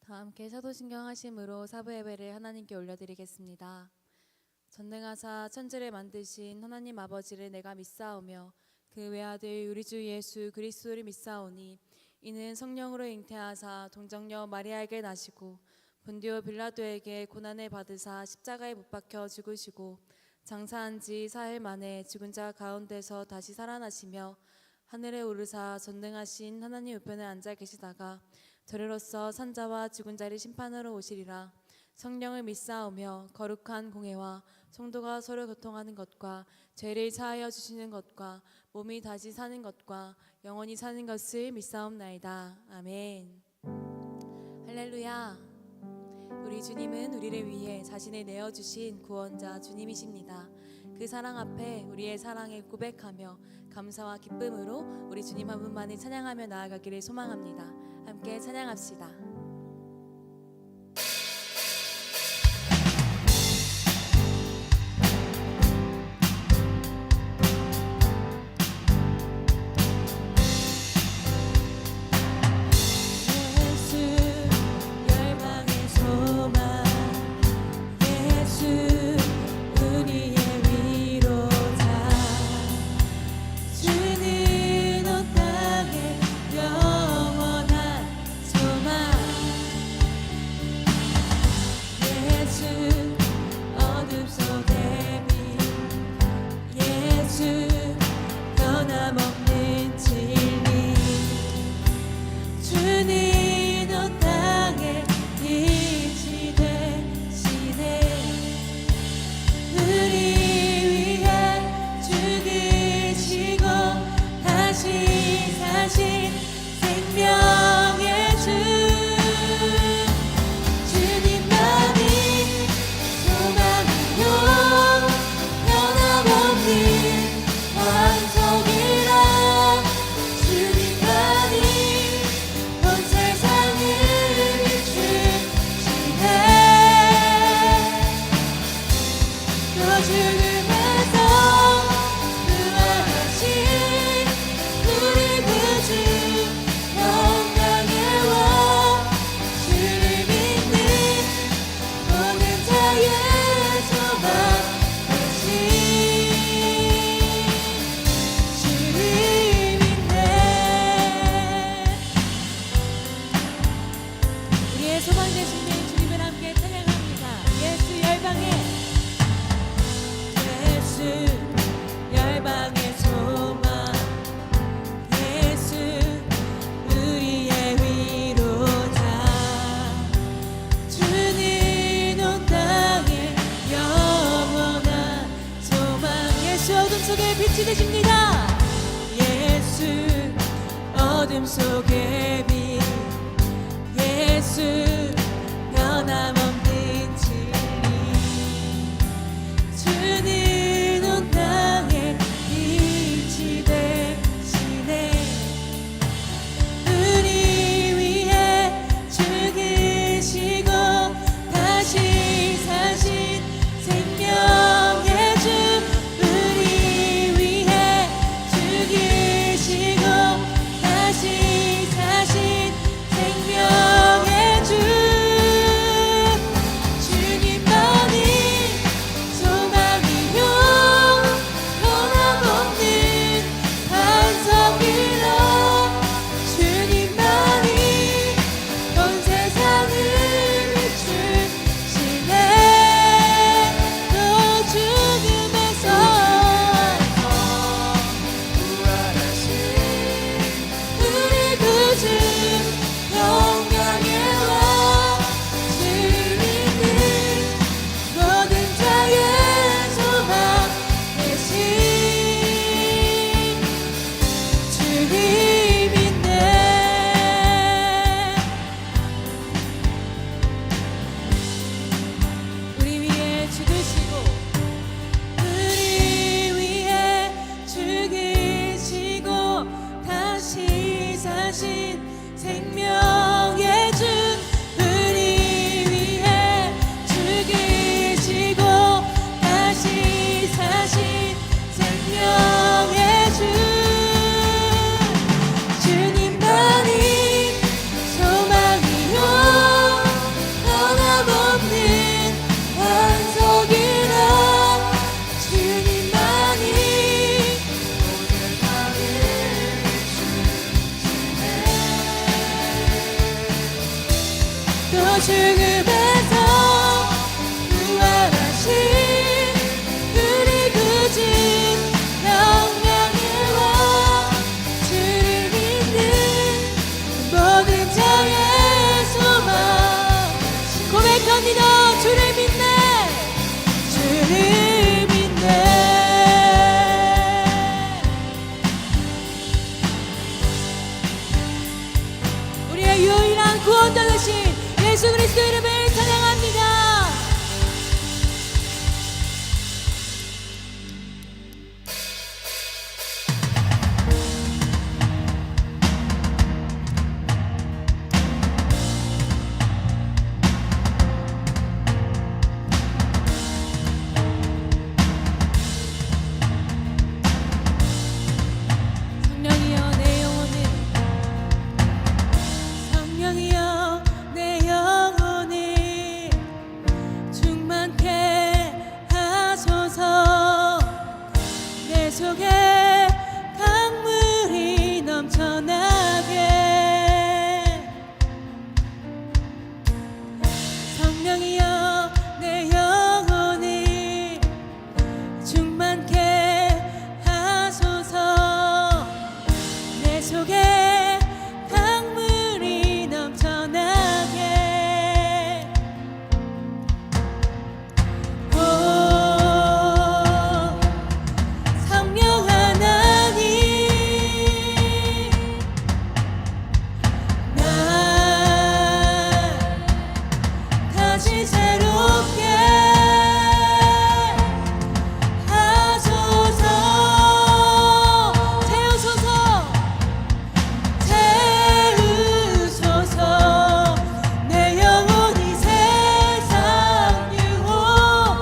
다 함께 사도신경 하심으로 사부 예배를 하나님께 올려드리겠습니다. 전능하사 천지를 만드신 하나님 아버지를 내가 믿사오며 그 외아들 우리 주 예수 그리스도를 믿사오니 이는 성령으로 잉태하사 동정녀 마리아에게 나시고 본디오 빌라도에게 고난을 받으사 십자가에 못 박혀 죽으시고 장사한 지 사흘 만에 죽은 자 가운데서 다시 살아나시며 하늘에 오르사 전능하신 하나님 우편에 앉아 계시다가 저리로서 산자와 죽은 자를 심판하러 오시리라. 성령을 믿사오며 거룩한 공회와 성도가 서로 교통하는 것과 죄를 사하여 주시는 것과 몸이 다시 사는 것과 영원히 사는 것을 믿사옵나이다. 아멘. 할렐루야. 우리 주님은 우리를 위해 자신을 내어주신 구원자 주님이십니다. 그 사랑 앞에 우리의 사랑을 고백하며 감사와 기쁨으로 우리 주님 한 분만을 찬양하며 나아가기를 소망합니다. 함께 찬양합시다. 빛이 되십니다. 예수 어둠 속의 빛 예수 변함없는 진리 주는 온 땅에 빛이 되시네. 우리 위해 죽으시고 다시 사신 생명의 주 다시 죽음에서 부활하신 우리 구주 영광의 왕 주를 믿는 모든 자의 소망 고백합니다. 주를 믿네 주를 믿네 우리의 유일한 구원자 되신 예수 그리스도 이름을 찬양합니다. 성령이여 내 영혼을 성령이여 내 영혼을 충만케 하소서 내 속에 강물이 넘쳐나게 성령이여 내 영혼을 충만케 하소서 내 속에 강물이 넘쳐나게 오 성령 하나님 날 다시 새롭게 하소서 채우소서 내 영혼이 세상 유혹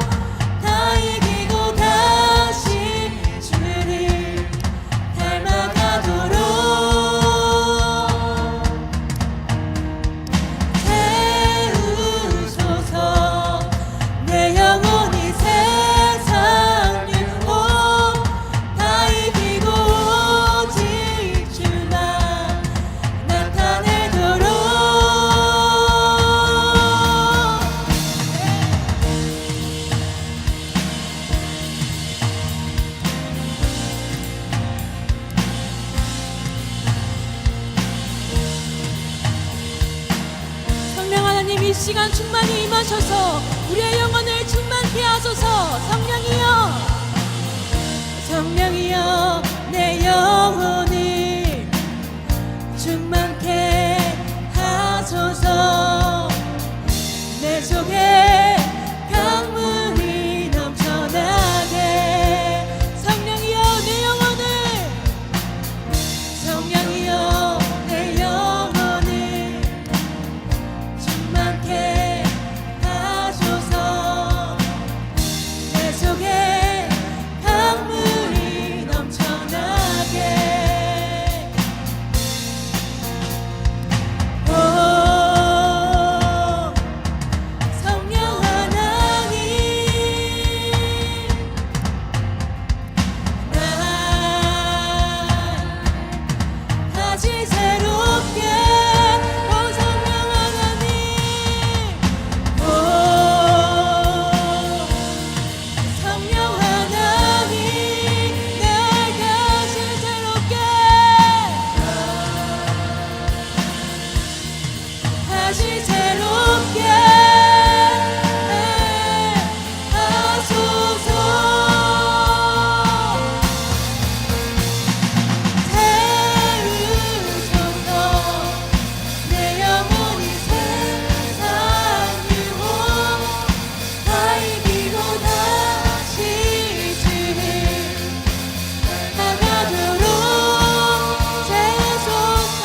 다 이기고 다시 주를 닮아가도록 채우소서 내 영혼이 세상 유혹 다 이기고 오직 주만 나타내도록 성령 하나님 이 시간 충만히 임하셔서 우리의 영혼을 충만케 하소서. 성령이여 성령이여 내 영혼을 충만케 하소서 내 속에 강물이 넘쳐나게 성령이여 내 영혼을 성령이여 내 영혼을 충만케 하소서 내 속에 강물이 넘쳐나게 오 성령 하나님 날 다시 새롭게 오 성령 하나님 오 성령 하나님 날 다시 새롭게 다시 새롭게 하소서 채우소서 내 영혼이 세상 유혹 다 이기고 다시 주를 나가도록 채우소서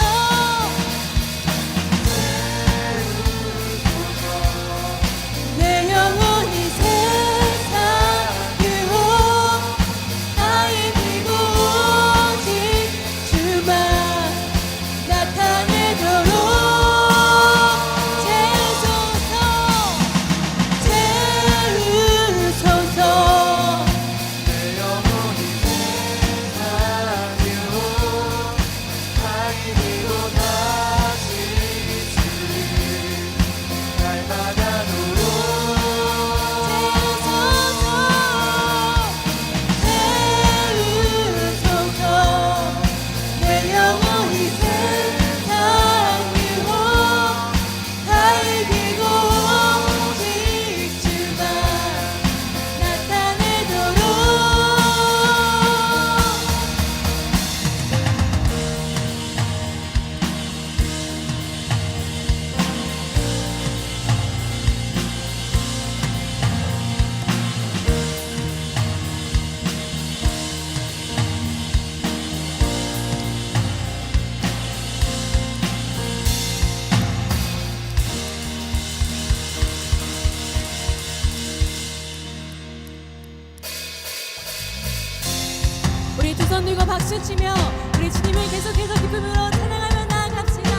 박수치며 우리 주님을 계속해서 기쁨으로 찬양하며 나아갑시다.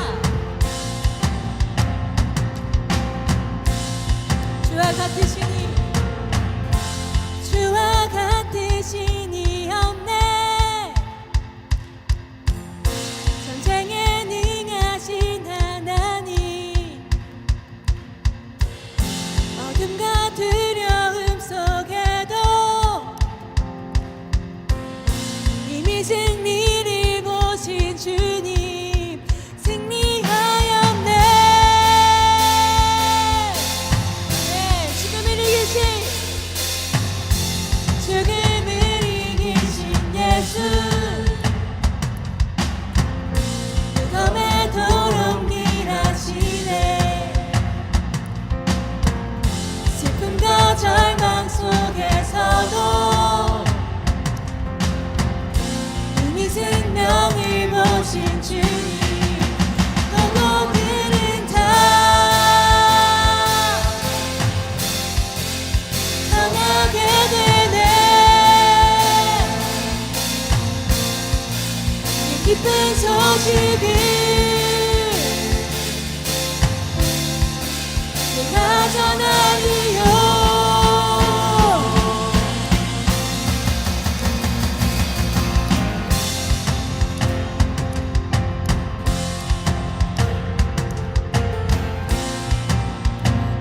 주와 같으시니 주와 같으시니 없네. 전쟁에 능하신 하나님, 어둠과 두려움 속에도 이미 승리를 보신 주님 승리하였네. 네, 죽음을 이기신 예수, 무덤에 도롱길하시네. 슬픔과 절망 속에서도 이미 생명을 보신 주님 너희들은 다 떠나게 되네. 기쁜 소식을 내가 전하리요.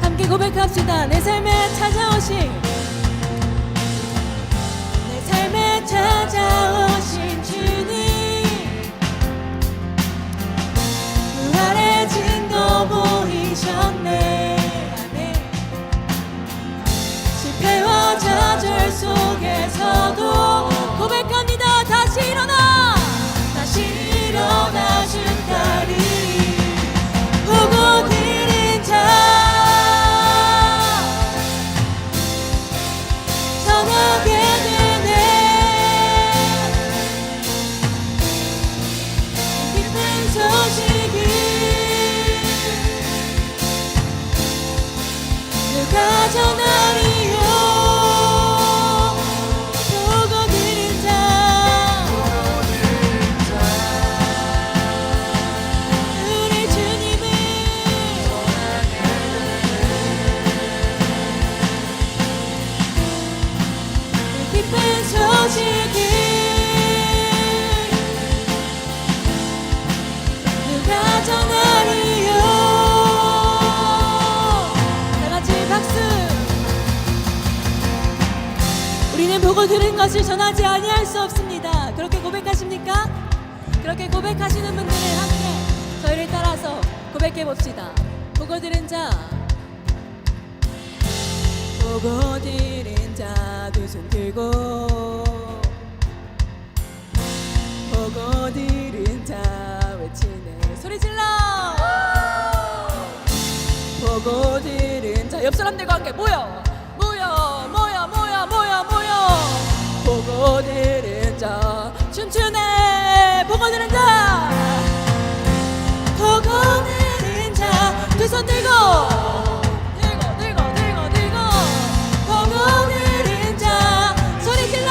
함께 고백합시다. 내 삶에 찾아오신, 내 삶에 찾아오신 주님, 부활의 증거 보이셨네. 실패와 좌절 속에서도 고백합니다. 다시 일어나, 다시 일어나 준다리 보고 들은 자 전하게 되네. 기쁜 소식을 누가 전하리요. 보고 들은 자 우리 주님을 기쁜 소식을 누가 전하리요. 다같이 박수. 우리는 보고 들은 것을 전하지 아니할 수 없습니다. 그렇게 고백하십니까? 그렇게 고백하시는 분들은 함께 저희를 따라서 고백해 봅시다. 보고 들은 자, 보고 들은 자 두 손 들고, 보고 들은 자 외치네. 소리 질러. 보고 들은 자, 옆 사람들과 함께 모여 모여 모여 모여 모여 모여. 보고 들은 자 춤추네. 보고 들은 자, 보고 들은 자 두 손 들고 들고 들고 들고 들고. 보고 들은 자 소리 질러.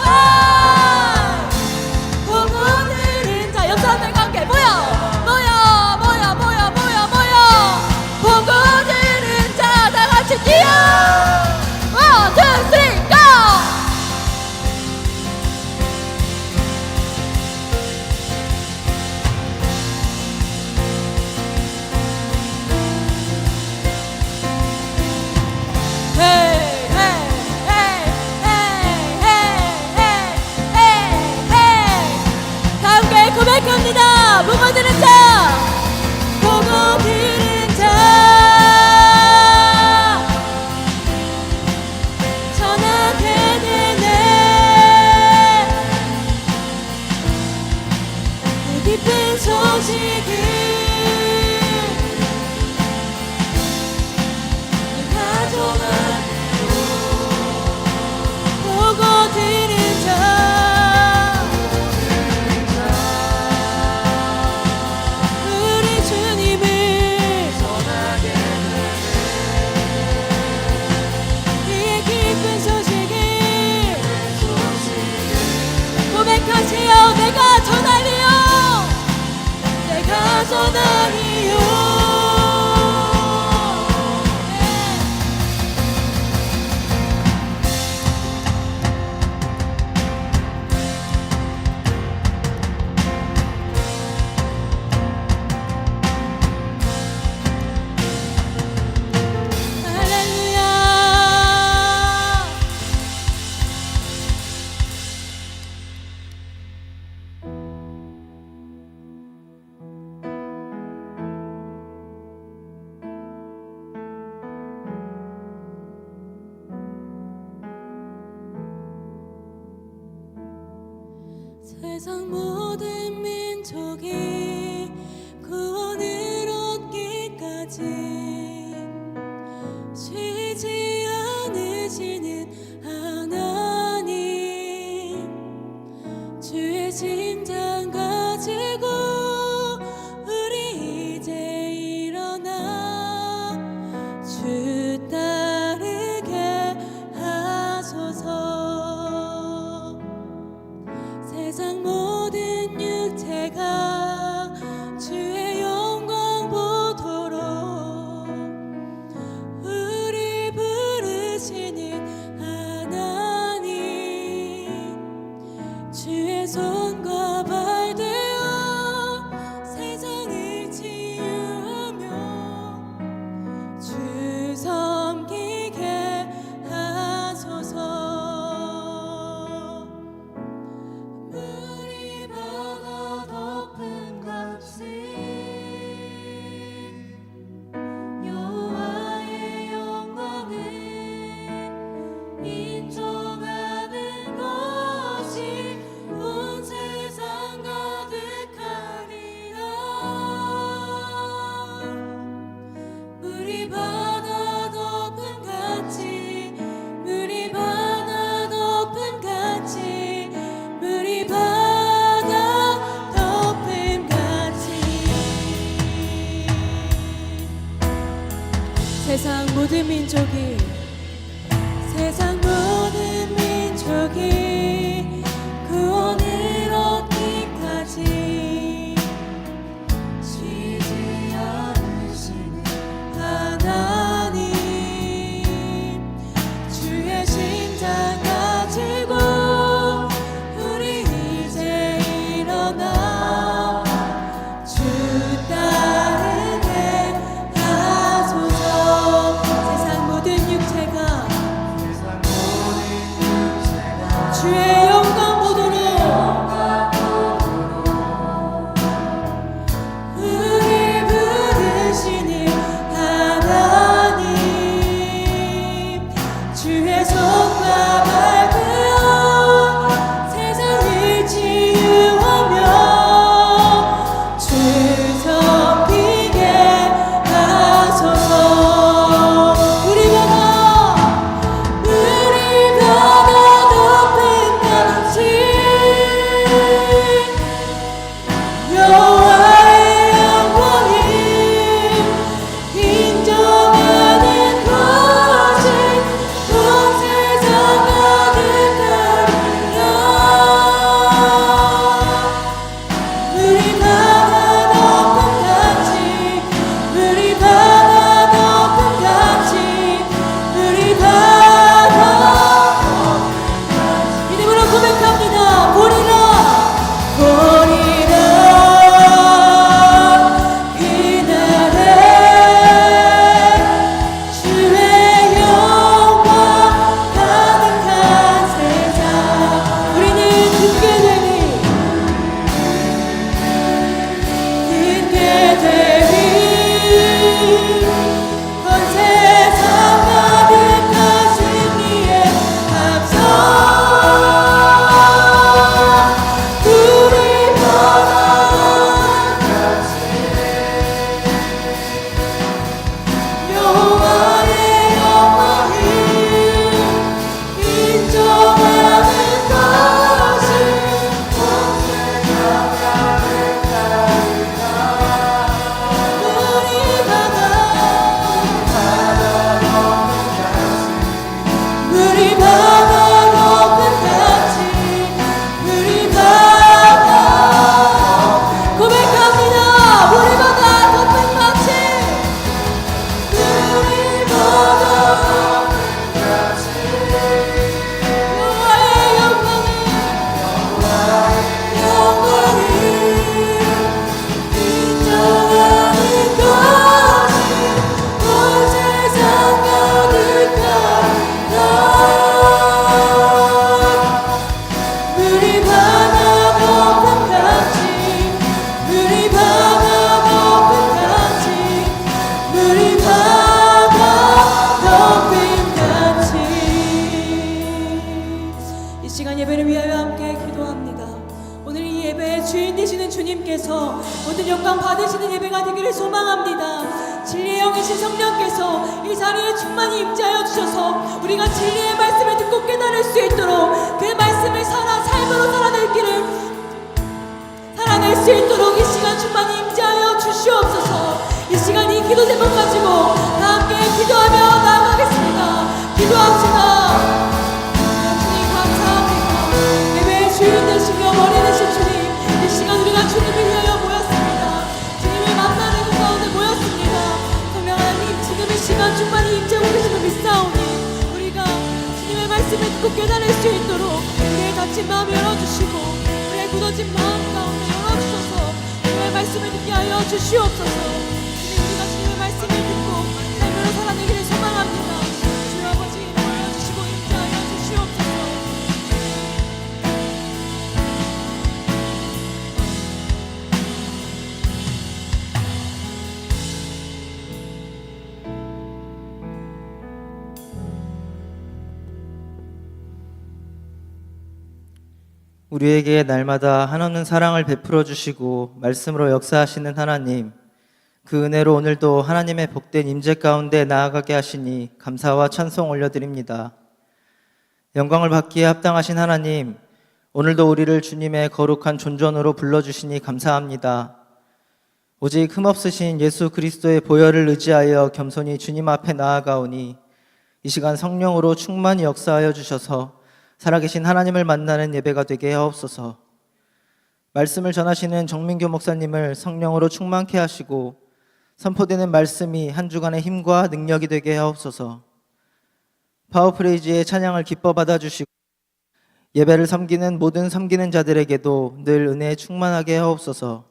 와! 보고 들은 자 옆 사람들과 함께 모여 모여 모여 모여 모여 모여. 보고 들은 자 다같이 뛰어. 1, 2, 3, go! 세상 모든 민족이 구원을 얻기까지 쉬지 않으시는 하나님, 주의 심장 가지고 우리 이제 일어나 주 따르게 하소서. 세상 모든 육체가 주의 영광 보도록 우리 부르시는 하나님, 주의 손과 발 되어 세상을 치유하며 주 섬기게 하소서. 물이 바다 덮은 같이 여호와의 영광을 인정하는 것이 온 세상 가득하리라. 물이 바다 덮은 같이, 물이 바다 덮은 같이, 물이 바다 덮음 같이 세상 모든 민족이, 세상 모든 민족이 구원을 얻기까지 쉬지 않으시는 하나님, 주의 심장 가지고 우리 이제 일어나 주 따르게 하소서. 세상 모든 육체가 축원합니다. 진리의 영이신 성령께서 이 자리에 충만히 임재하여 주셔서 우리가 진리의 말씀을 듣고 깨달을 수 있도록 그 말씀을 삶으로 살아낼 수 있도록 이 시간 충만히 임재하여 주시옵소서. 이 시간 이 기도 제목 가지고 다 함께 기도하며 나아가겠습니다. 기도합시다. 주님 감사합니다. 예배의 주인 되시며 머리 되신 주님, 이 시간 우리가 주님을 위하여 모였습니다. 주님을 만나는 그 가운데 모였습니다. 성령 하나님, 지금 이 시간 충만히 임재하고 계심을 믿사오니 우리가 주님의 말씀을 듣고 깨달을 수 있도록 우리의 닫힌 마음 열어주시고 우리의 굳어진 마음 가운데 열어주셔서 주님의 말씀을 듣게 하여 주시옵소서. 주님, 우리가 주님의 말씀을 듣고 삶으로 살아내기를 소망합니다. 주 아버지 열어주시고 임재하여 주시옵소서. 우리에게 날마다 한없는 사랑을 베풀어 주시고 말씀으로 역사하시는 하나님, 그 은혜로 오늘도 하나님의 복된 임재 가운데 나아가게 하시니 감사와 찬송 올려드립니다. 영광을 받기에 합당하신 하나님, 오늘도 우리를 주님의 거룩한 존전으로 불러주시니 감사합니다. 오직 흠없으신 예수 그리스도의 보혈을 의지하여 겸손히 주님 앞에 나아가오니 이 시간 성령으로 충만히 역사하여 주셔서 살아계신 하나님을 만나는 예배가 되게 하옵소서. 말씀을 전하시는 정민교 목사님을 성령으로 충만케 하시고 선포되는 말씀이 한 주간의 힘과 능력이 되게 하옵소서. 파워프레이즈의 찬양을 기뻐 받아주시고 예배를 섬기는 모든 섬기는 자들에게도 늘 은혜에 충만하게 하옵소서.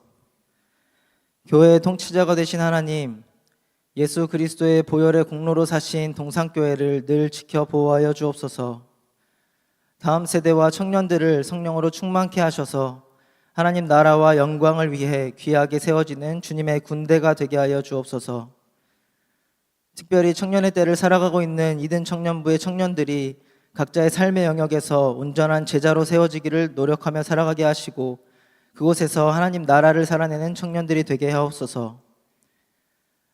교회의 통치자가 되신 하나님, 예수 그리스도의 보혈의 공로로 사신 동산교회를 늘 지켜 보호하여 주옵소서. 다음 세대와 청년들을 성령으로 충만케 하셔서 하나님 나라와 영광을 위해 귀하게 세워지는 주님의 군대가 되게 하여 주옵소서. 특별히 청년의 때를 살아가고 있는 이든 청년부의 청년들이 각자의 삶의 영역에서 온전한 제자로 세워지기를 노력하며 살아가게 하시고 그곳에서 하나님 나라를 살아내는 청년들이 되게 하옵소서.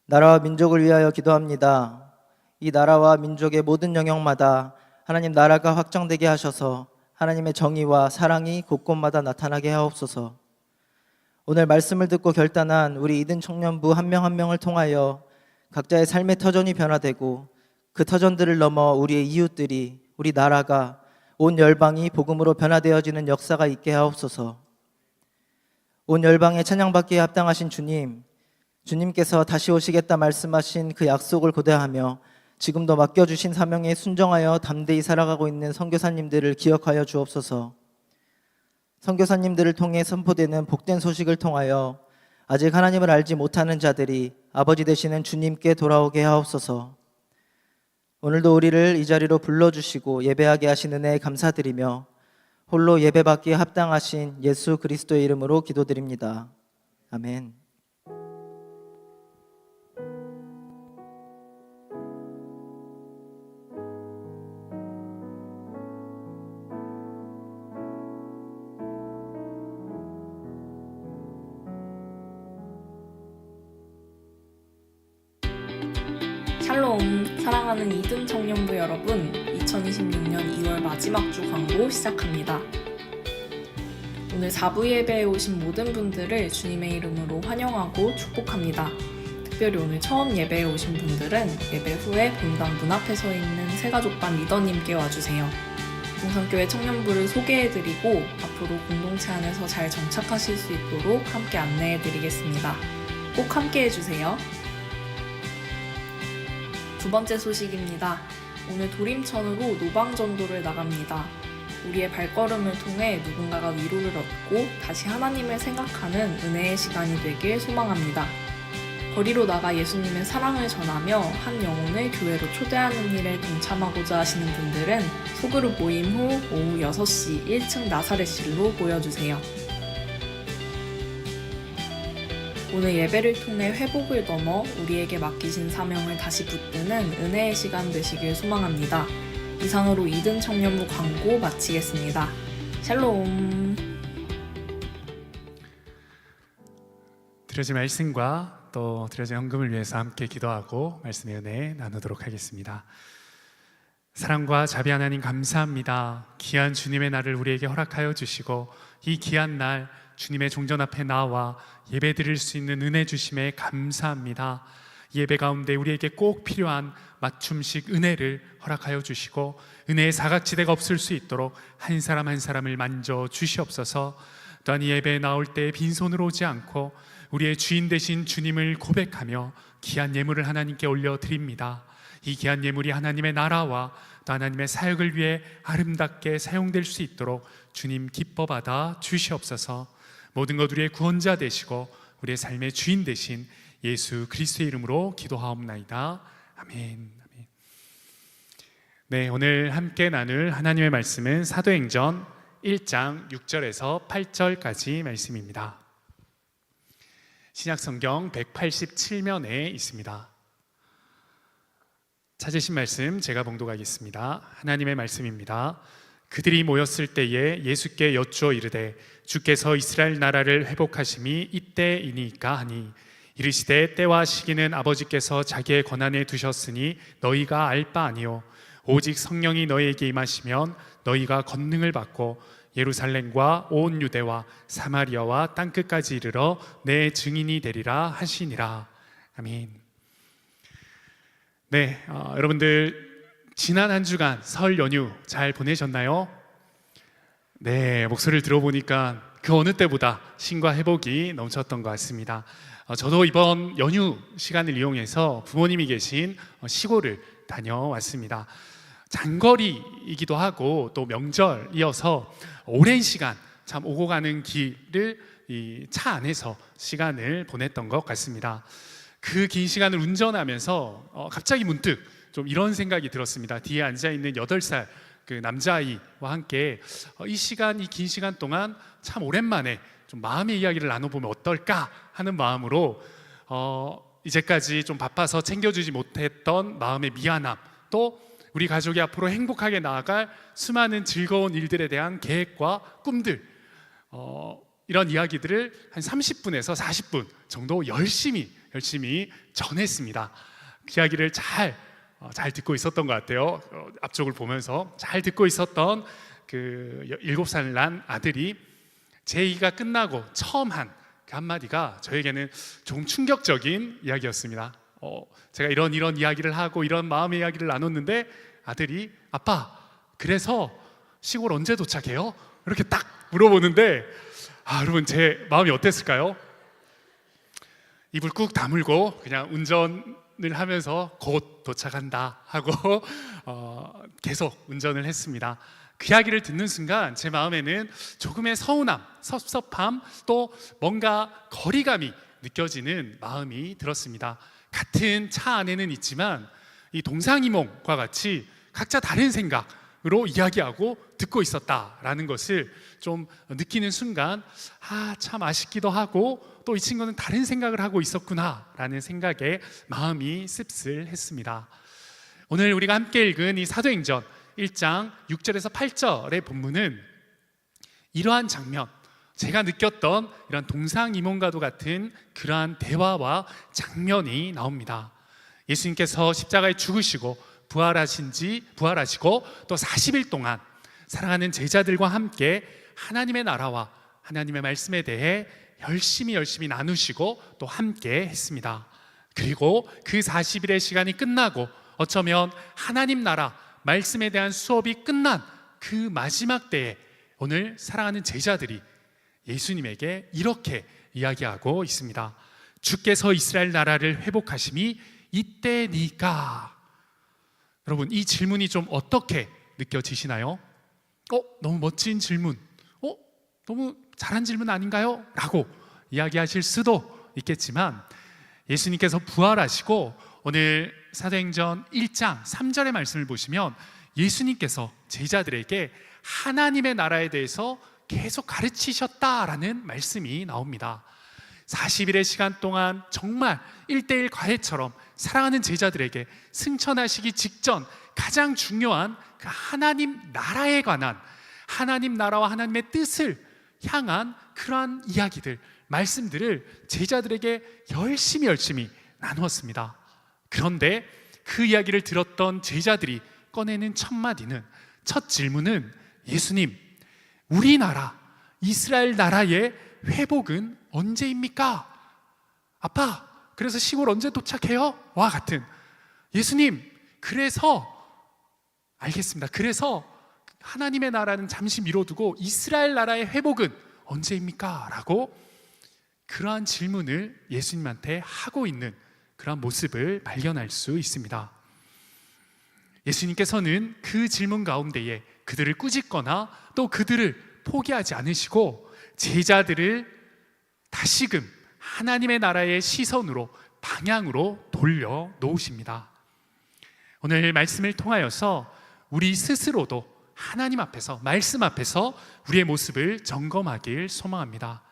나라와 민족을 위하여 기도합니다. 이 나라와 민족의 모든 영역마다 하나님 나라가 확장되게 하셔서 하나님의 정의와 사랑이 곳곳마다 나타나게 하옵소서. 오늘 말씀을 듣고 결단한 우리 이든 청년부 한 명 한 명을 통하여 각자의 삶의 터전이 변화되고 그 터전들을 넘어 우리의 이웃들이, 우리 나라가, 온 열방이 복음으로 변화되어지는 역사가 있게 하옵소서. 온 열방에 찬양받기에 합당하신 주님, 주님께서 다시 오시겠다 말씀하신 그 약속을 고대하며 지금도 맡겨주신 사명에 순종하여 담대히 살아가고 있는 선교사님들을 기억하여 주옵소서. 선교사님들을 통해 선포되는 복된 소식을 통하여 아직 하나님을 알지 못하는 자들이 아버지 되시는 주님께 돌아오게 하옵소서. 오늘도 우리를 이 자리로 불러주시고 예배하게 하신 은혜에 감사드리며 홀로 예배받기에 합당하신 예수 그리스도의 이름으로 기도드립니다. 아멘. 샬롬, 사랑하는 이든 청년부 여러분, 2026년 2월 마지막 주 광고 시작합니다. 오늘 4부 예배에 오신 모든 분들을 주님의 이름으로 환영하고 축복합니다. 특별히 오늘 처음 예배에 오신 분들은 예배 후에 본당 문 앞에 서 있는 새가족반 리더님께 와주세요. 동산교회 청년부를 소개해드리고 앞으로 공동체 안에서 잘 정착하실 수 있도록 함께 안내해드리겠습니다. 꼭 함께 해주세요. 두 번째 소식입니다. 오늘 도림천으로 노방전도를 나갑니다. 우리의 발걸음을 통해 누군가가 위로를 얻고 다시 하나님을 생각하는 은혜의 시간이 되길 소망합니다. 거리로 나가 예수님의 사랑을 전하며 한 영혼을 교회로 초대하는 일에 동참하고자 하시는 분들은 소그룹 모임 후 오후 6시 1층 나사렛실로 모여주세요. 오늘 예배를 통해 회복을 넘어 우리에게 맡기신 사명을 다시 붙드는 은혜의 시간 되시길 소망합니다. 이상으로 이든 청년부 광고 마치겠습니다. 샬롬. 들으신 말씀과 또 드려진 헌금을 위해서 함께 기도하고 말씀의 은혜 나누도록 하겠습니다. 사랑과 자비 하나님 감사합니다. 귀한 주님의 날을 우리에게 허락하여 주시고 이 귀한 날 주님의 종전 앞에 나와 예배 드릴 수 있는 은혜 주심에 감사합니다. 예배 가운데 우리에게 꼭 필요한 맞춤식 은혜를 허락하여 주시고 은혜의 사각지대가 없을 수 있도록 한 사람 한 사람을 만져 주시옵소서. 또한 이 예배에 나올 때 빈손으로 오지 않고 우리의 주인 되신 주님을 고백하며 귀한 예물을 하나님께 올려드립니다. 이 귀한 예물이 하나님의 나라와 또 하나님의 사역을 위해 아름답게 사용될 수 있도록 주님 기뻐 받아 주시옵소서. 모든 것 우리의 구원자 되시고 우리의 삶의 주인 되신 예수 그리스도의 이름으로 기도하옵나이다. 아멘. 네, 오늘 함께 나눌 하나님의 말씀은 사도행전 1장 6절에서 8절까지 말씀입니다. 신약성경 187면에 있습니다. 찾으신 말씀 제가 봉독하겠습니다. 하나님의 말씀입니다. 그들이 모였을 때에 예수께 여쭈어 이르되 주께서 이스라엘 나라를 회복하심이 이때이니까 하니 이르시되 때와 시기는 아버지께서 자기의 권한에 두셨으니 너희가 알 바 아니요 오직 성령이 너희에게 임하시면 너희가 권능을 받고 예루살렘과 온 유대와 사마리아와 땅끝까지 이르러 내 증인이 되리라 하시니라. 아멘. 네, 여러분들 지난 한 주간 설 연휴 잘 보내셨나요? 네, 목소리를 들어보니까 그 어느 때보다 신과 회복이 넘쳤던 것 같습니다. 저도 이번 연휴 시간을 이용해서 부모님이 계신 시골을 다녀왔습니다. 장거리이기도 하고 또 명절이어서 오랜 시간 참 오고 가는 길을 이 차 안에서 시간을 보냈던 것 같습니다. 그 긴 시간을 운전하면서 갑자기 문득 좀 이런 생각이 들었습니다. 뒤에 앉아있는 8살 그 남자아이와 함께 이 긴 시간 동안 참 오랜만에 좀 마음의 이야기를 나눠보면 어떨까 하는 마음으로 이제까지 좀 바빠서 챙겨주지 못했던 마음의 미안함, 또 우리 가족이 앞으로 행복하게 나아갈 수많은 즐거운 일들에 대한 계획과 꿈들, 이런 이야기들을 한 30분에서 40분 정도 열심히 전했습니다. 그 이야기를 잘 듣고 있었던 것 같아요. 앞쪽을 보면서 잘 듣고 있었던 그 7살 난 아들이 제 얘기가 끝나고 처음 한 그 한마디가 저에게는 좀 충격적인 이야기였습니다. 제가 이런 이야기를 하고 이런 마음의 이야기를 나눴는데 아들이 아빠 그래서 시골 언제 도착해요? 이렇게 딱 물어보는데 여러분 제 마음이 어땠을까요? 입을 꾹 다물고 그냥 운전을 하면서 곧 도착한다 하고 계속 운전을 했습니다. 그 이야기를 듣는 순간 제 마음에는 조금의 서운함, 섭섭함, 또 뭔가 거리감이 느껴지는 마음이 들었습니다. 같은 차 안에는 있지만 이 동상이몽과 같이 각자 다른 생각으로 이야기하고 듣고 있었다라는 것을 좀 느끼는 순간 참 아쉽기도 하고 또 이 친구는 다른 생각을 하고 있었구나라는 생각에 마음이 씁쓸했습니다. 오늘 우리가 함께 읽은 이 사도행전 1장 6절에서 8절의 본문은 이러한 장면, 제가 느꼈던 이런 동상이몽과도 같은 그러한 대화와 장면이 나옵니다. 예수님께서 십자가에 죽으시고 부활하시고 또 40일 동안 사랑하는 제자들과 함께 하나님의 나라와 하나님의 말씀에 대해 열심히 나누시고 또 함께 했습니다. 그리고 그 40일의 시간이 끝나고 어쩌면 하나님 나라 말씀에 대한 수업이 끝난 그 마지막 때에 오늘 사랑하는 제자들이 예수님에게 이렇게 이야기하고 있습니다. 주께서 이스라엘 나라를 회복하심이 이때니까. 여러분 이 질문이 좀 어떻게 느껴지시나요? 너무 멋진 질문, 너무 잘한 질문 아닌가요? 라고 이야기하실 수도 있겠지만 예수님께서 부활하시고 오늘 사도행전 1장 3절의 말씀을 보시면 예수님께서 제자들에게 하나님의 나라에 대해서 계속 가르치셨다라는 말씀이 나옵니다. 40일의 시간 동안 정말 1:1 과외처럼 사랑하는 제자들에게 승천하시기 직전 가장 중요한 그 하나님 나라에 관한, 하나님 나라와 하나님의 뜻을 향한 그러한 이야기들, 말씀들을 제자들에게 열심히 나누었습니다. 그런데 그 이야기를 들었던 제자들이 꺼내는 첫 질문은 예수님, 우리나라 이스라엘 나라의 회복은 언제입니까? 아빠, 그래서 시골 언제 도착해요? 와 같은. 예수님, 그래서 알겠습니다. 그래서 하나님의 나라는 잠시 미뤄두고 이스라엘 나라의 회복은 언제입니까? 라고 그러한 질문을 예수님한테 하고 있는 그러한 모습을 발견할 수 있습니다. 예수님께서는 그 질문 가운데에 그들을 꾸짖거나 또 그들을 포기하지 않으시고 제자들을 다시금 하나님의 나라의 시선으로, 방향으로 돌려 놓으십니다. 오늘 말씀을 통하여서 우리 스스로도 하나님 앞에서, 말씀 앞에서 우리의 모습을 점검하길 소망합니다.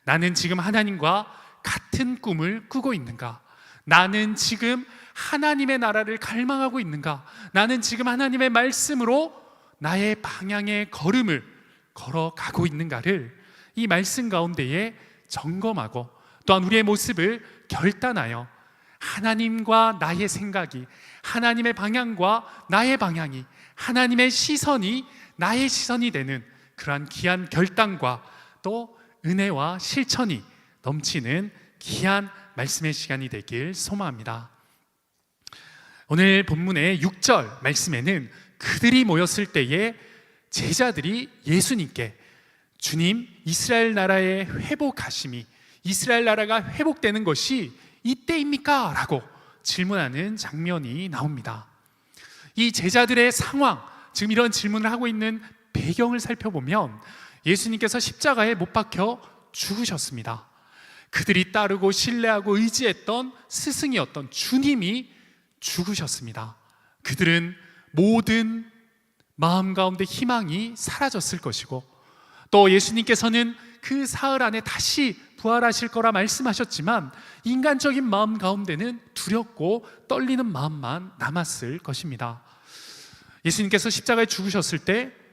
나는 지금 하나님과 같은 꿈을 꾸고 있는가? 나는 지금 하나님의 나라를 갈망하고 있는가? 나는 지금 하나님의 말씀으로 나의 방향의 걸음을 걸어가고 있는가를 이 말씀 가운데에 점검하고 또한 우리의 모습을 결단하여 하나님과 나의 생각이, 하나님의 방향과 나의 방향이, 하나님의 시선이 나의 시선이 되는 그러한 귀한 결단과 또 은혜와 실천이 넘치는 귀한 말씀의 시간이 되길 소망합니다. 오늘 본문의 6절 말씀에는 그들이 모였을 때에 제자들이 예수님께 주님, 이스라엘 나라의 회복하심이, 이스라엘 나라가 회복되는 것이 이때입니까? 라고 질문하는 장면이 나옵니다. 이 제자들의 상황, 지금 이런 질문을 하고 있는 배경을 살펴보면 예수님께서 십자가에 못 박혀 죽으셨습니다. 그들이 따르고 신뢰하고 의지했던 스승이었던 주님이 죽으셨습니다. 그들은 모든 마음 가운데 희망이 사라졌을 것이고 또 예수님께서는 그 사흘 안에 다시 부활하실 거라 말씀하셨지만 인간적인 마음 가운데는 두렵고 떨리는 마음만 남았을 것입니다. 예수님께서 십자가에 죽으셨을 때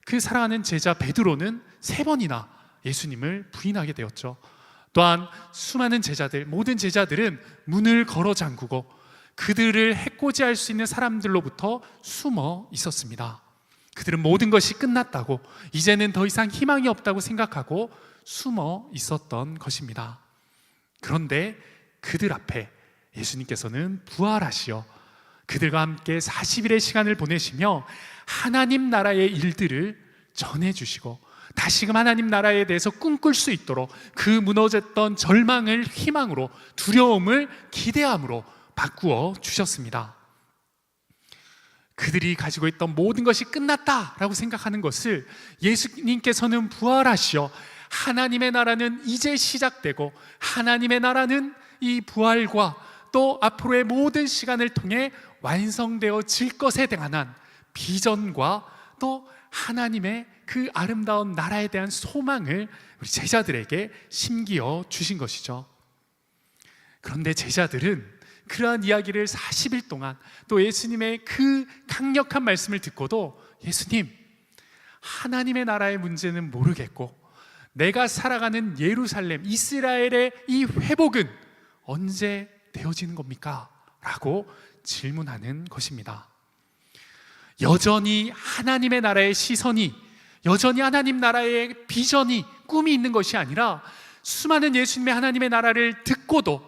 그 사랑하는 제자 베드로는 3번이나 예수님을 부인하게 되었죠. 또한 수많은 제자들, 모든 제자들은 문을 걸어 잠그고 그들을 해코지할 수 있는 사람들로부터 숨어 있었습니다. 그들은 모든 것이 끝났다고, 이제는 더 이상 희망이 없다고 생각하고 숨어 있었던 것입니다. 그런데 그들 앞에 예수님께서는 부활하시어 그들과 함께 40일의 시간을 보내시며 하나님 나라의 일들을 전해주시고 다시금 하나님 나라에 대해서 꿈꿀 수 있도록 그 무너졌던 절망을 희망으로, 두려움을 기대함으로 바꾸어 주셨습니다. 그들이 가지고 있던 모든 것이 끝났다라고 생각하는 것을 예수님께서는 부활하시어 하나님의 나라는 이제 시작되고 하나님의 나라는 이 부활과 또 앞으로의 모든 시간을 통해 완성되어질 것에 대한 비전과 또 하나님의 그 아름다운 나라에 대한 소망을 우리 제자들에게 심기어 주신 것이죠. 그런데 제자들은 그러한 이야기를 40일 동안 또 예수님의 그 강력한 말씀을 듣고도 예수님, 하나님의 나라의 문제는 모르겠고 내가 살아가는 예루살렘, 이스라엘의 이 회복은 언제 되어지는 겁니까? 라고 질문하는 것입니다. 여전히 하나님의 나라의 시선이, 여전히 하나님 나라의 비전이, 꿈이 있는 것이 아니라 수많은 예수님의 하나님의 나라를 듣고도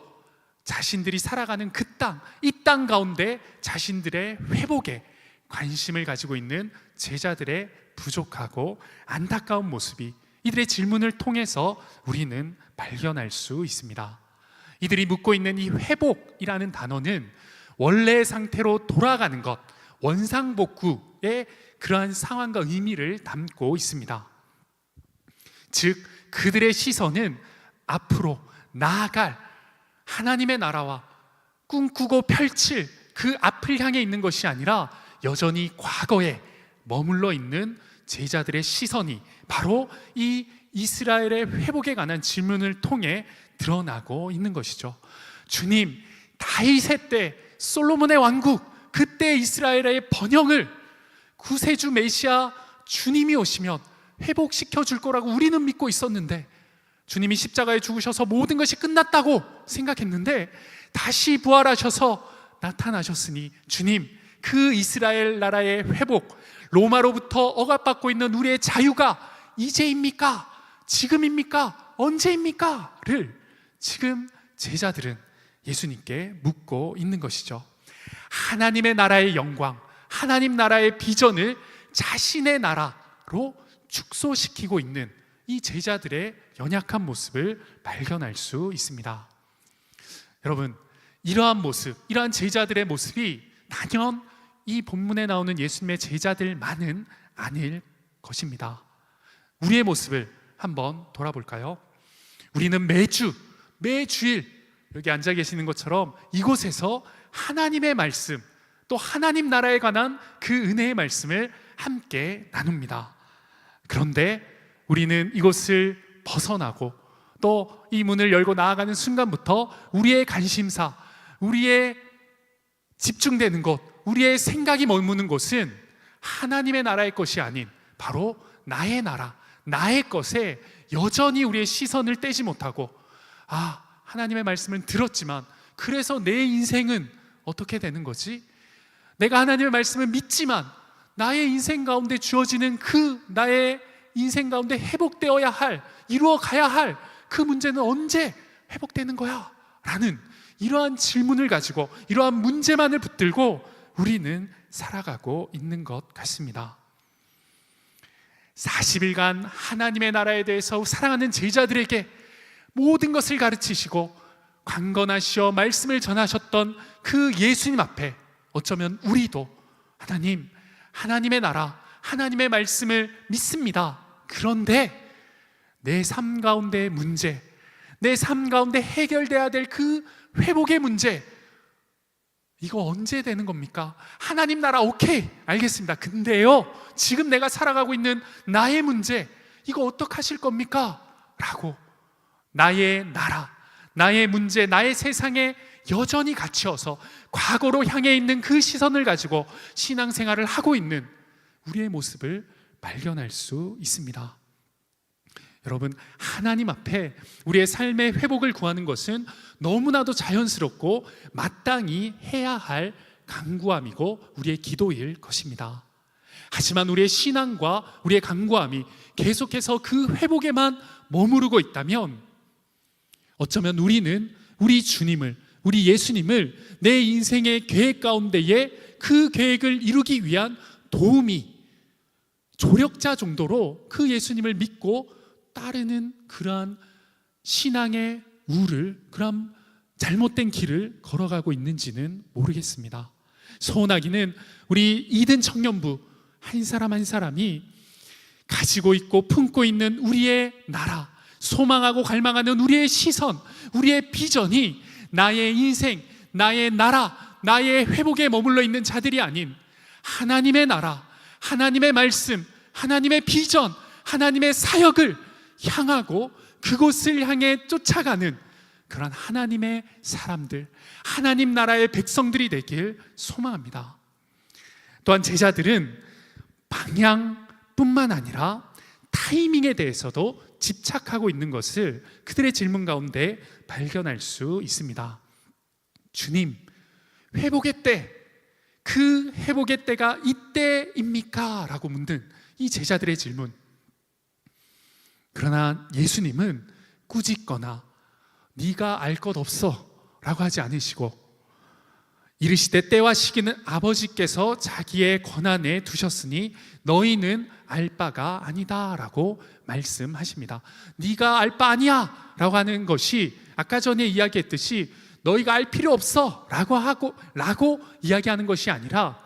자신들이 살아가는 그 땅, 이 땅 가운데 자신들의 회복에 관심을 가지고 있는 제자들의 부족하고 안타까운 모습이 이들의 질문을 통해서 우리는 발견할 수 있습니다. 이들이 묻고 있는 이 회복이라는 단어는 원래의 상태로 돌아가는 것, 원상복구의 그러한 상황과 의미를 담고 있습니다. 즉 그들의 시선은 앞으로 나아갈 하나님의 나라와 꿈꾸고 펼칠 그 앞을 향해 있는 것이 아니라 여전히 과거에 머물러 있는 제자들의 시선이 바로 이 이스라엘의 회복에 관한 질문을 통해 드러나고 있는 것이죠. 주님, 다윗의 때 솔로몬의 왕국, 그때 이스라엘의 번영을 구세주 메시아 주님이 오시면 회복시켜 줄 거라고 우리는 믿고 있었는데 주님이 십자가에 죽으셔서 모든 것이 끝났다고 생각했는데 다시 부활하셔서 나타나셨으니 주님, 그 이스라엘 나라의 회복, 로마로부터 억압받고 있는 우리의 자유가 이제입니까? 지금입니까? 언제입니까? 를 지금 제자들은 예수님께 묻고 있는 것이죠. 하나님의 나라의 영광, 하나님 나라의 비전을 자신의 나라로 축소시키고 있는 이 제자들의 연약한 모습을 발견할 수 있습니다. 여러분, 이러한 모습, 이러한 제자들의 모습이 단연 이 본문에 나오는 예수님의 제자들만은 아닐 것입니다. 우리의 모습을 한번 돌아볼까요? 우리는 매주일 여기 앉아 계시는 것처럼 이곳에서 하나님의 말씀, 또 하나님 나라에 관한 그 은혜의 말씀을 함께 나눕니다. 그런데 우리는 이곳을 벗어나고 또 이 문을 열고 나아가는 순간부터 우리의 관심사, 우리의 집중되는 곳, 우리의 생각이 머무는 곳은 하나님의 나라의 것이 아닌 바로 나의 나라, 나의 것에 여전히 우리의 시선을 떼지 못하고, 하나님의 말씀을 들었지만 그래서 내 인생은 어떻게 되는 거지? 내가 하나님의 말씀을 믿지만 나의 인생 가운데 주어지는 그 나의 인생 가운데 회복되어야 할, 이루어가야 할 그 문제는 언제 회복되는 거야? 라는 이러한 질문을 가지고, 이러한 문제만을 붙들고 우리는 살아가고 있는 것 같습니다. 40일간 하나님의 나라에 대해서 사랑하는 제자들에게 모든 것을 가르치시고 강건하시어 말씀을 전하셨던 그 예수님 앞에 어쩌면 우리도 하나님, 하나님의 나라, 하나님의 말씀을 믿습니다. 그런데 내 삶 가운데의 문제, 내 삶 가운데 해결돼야 될 그 회복의 문제, 이거 언제 되는 겁니까? 하나님 나라 오케이, 알겠습니다. 근데요, 지금 내가 살아가고 있는 나의 문제, 이거 어떡하실 겁니까? 라고 나의 나라, 나의 문제, 나의 세상에 여전히 갇혀서 과거로 향해 있는 그 시선을 가지고 신앙생활을 하고 있는 우리의 모습을 발견할 수 있습니다. 여러분, 하나님 앞에 우리의 삶의 회복을 구하는 것은 너무나도 자연스럽고 마땅히 해야 할 간구함이고 우리의 기도일 것입니다. 하지만 우리의 신앙과 우리의 간구함이 계속해서 그 회복에만 머무르고 있다면 어쩌면 우리는 우리 주님을, 우리 예수님을 내 인생의 계획 가운데에 그 계획을 이루기 위한 도우미, 조력자 정도로 그 예수님을 믿고 따르는 그러한 신앙의 우를, 그런 잘못된 길을 걸어가고 있는지는 모르겠습니다. 소원하기는 우리 이든 청년부 한 사람 한 사람이 가지고 있고 품고 있는 우리의 나라, 소망하고 갈망하는 우리의 시선, 우리의 비전이 나의 인생, 나의 나라, 나의 회복에 머물러 있는 자들이 아닌 하나님의 나라, 하나님의 말씀, 하나님의 비전, 하나님의 사역을 향하고 그곳을 향해 쫓아가는 그런 하나님의 사람들, 하나님 나라의 백성들이 되길 소망합니다. 또한 제자들은 방향뿐만 아니라 타이밍에 대해서도 집착하고 있는 것을 그들의 질문 가운데 발견할 수 있습니다. 주님, 회복의 때, 그 회복의 때가 이때입니까? 라고 묻는 이 제자들의 질문. 그러나 예수님은 꾸짖거나 네가 알 것 없어 라고 하지 않으시고 이르시되 때와 시기는 아버지께서 자기의 권한에 두셨으니 너희는 알 바가 아니다 라고 말씀하십니다. 네가 알 바 아니야 라고 하는 것이 아까 전에 이야기했듯이 너희가 알 필요 없어 라고 이야기하는 것이 아니라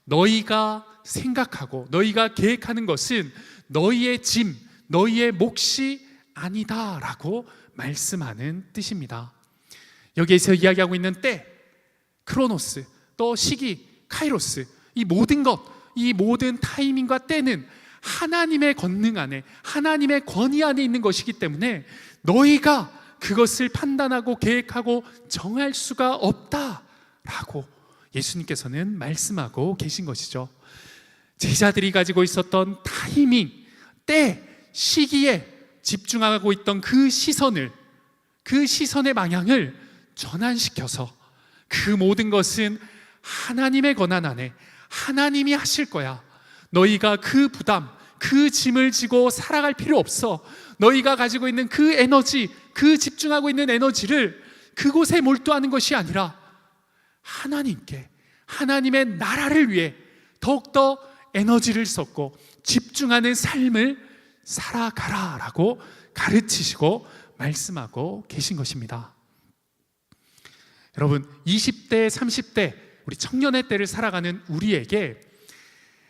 너희가 생각하고 너희가 계획하는 것은 너희의 짐, 너희의 몫이 아니다 라고 말씀하는 뜻입니다. 여기에서 이야기하고 있는 때, 크로노스, 또 시기, 카이로스, 이 모든 것, 이 모든 타이밍과 때는 하나님의 권능 안에, 하나님의 권위 안에 있는 것이기 때문에 너희가 그것을 판단하고 계획하고 정할 수가 없다라고 예수님께서는 말씀하고 계신 것이죠. 제자들이 가지고 있었던 타이밍, 때, 시기에 집중하고 있던 그 시선의 방향을 전환시켜서 그 모든 것은 하나님의 권한 안에 하나님이 하실 거야. 너희가 그 부담, 그 짐을 지고 살아갈 필요 없어. 너희가 가지고 있는 그 에너지, 그 집중하고 있는 에너지를 그곳에 몰두하는 것이 아니라 하나님께, 하나님의 나라를 위해 더욱더 에너지를 쏟고 집중하는 삶을 살아가라라고 가르치시고 말씀하고 계신 것입니다. 여러분, 20대, 30대 우리 청년의 때를 살아가는 우리에게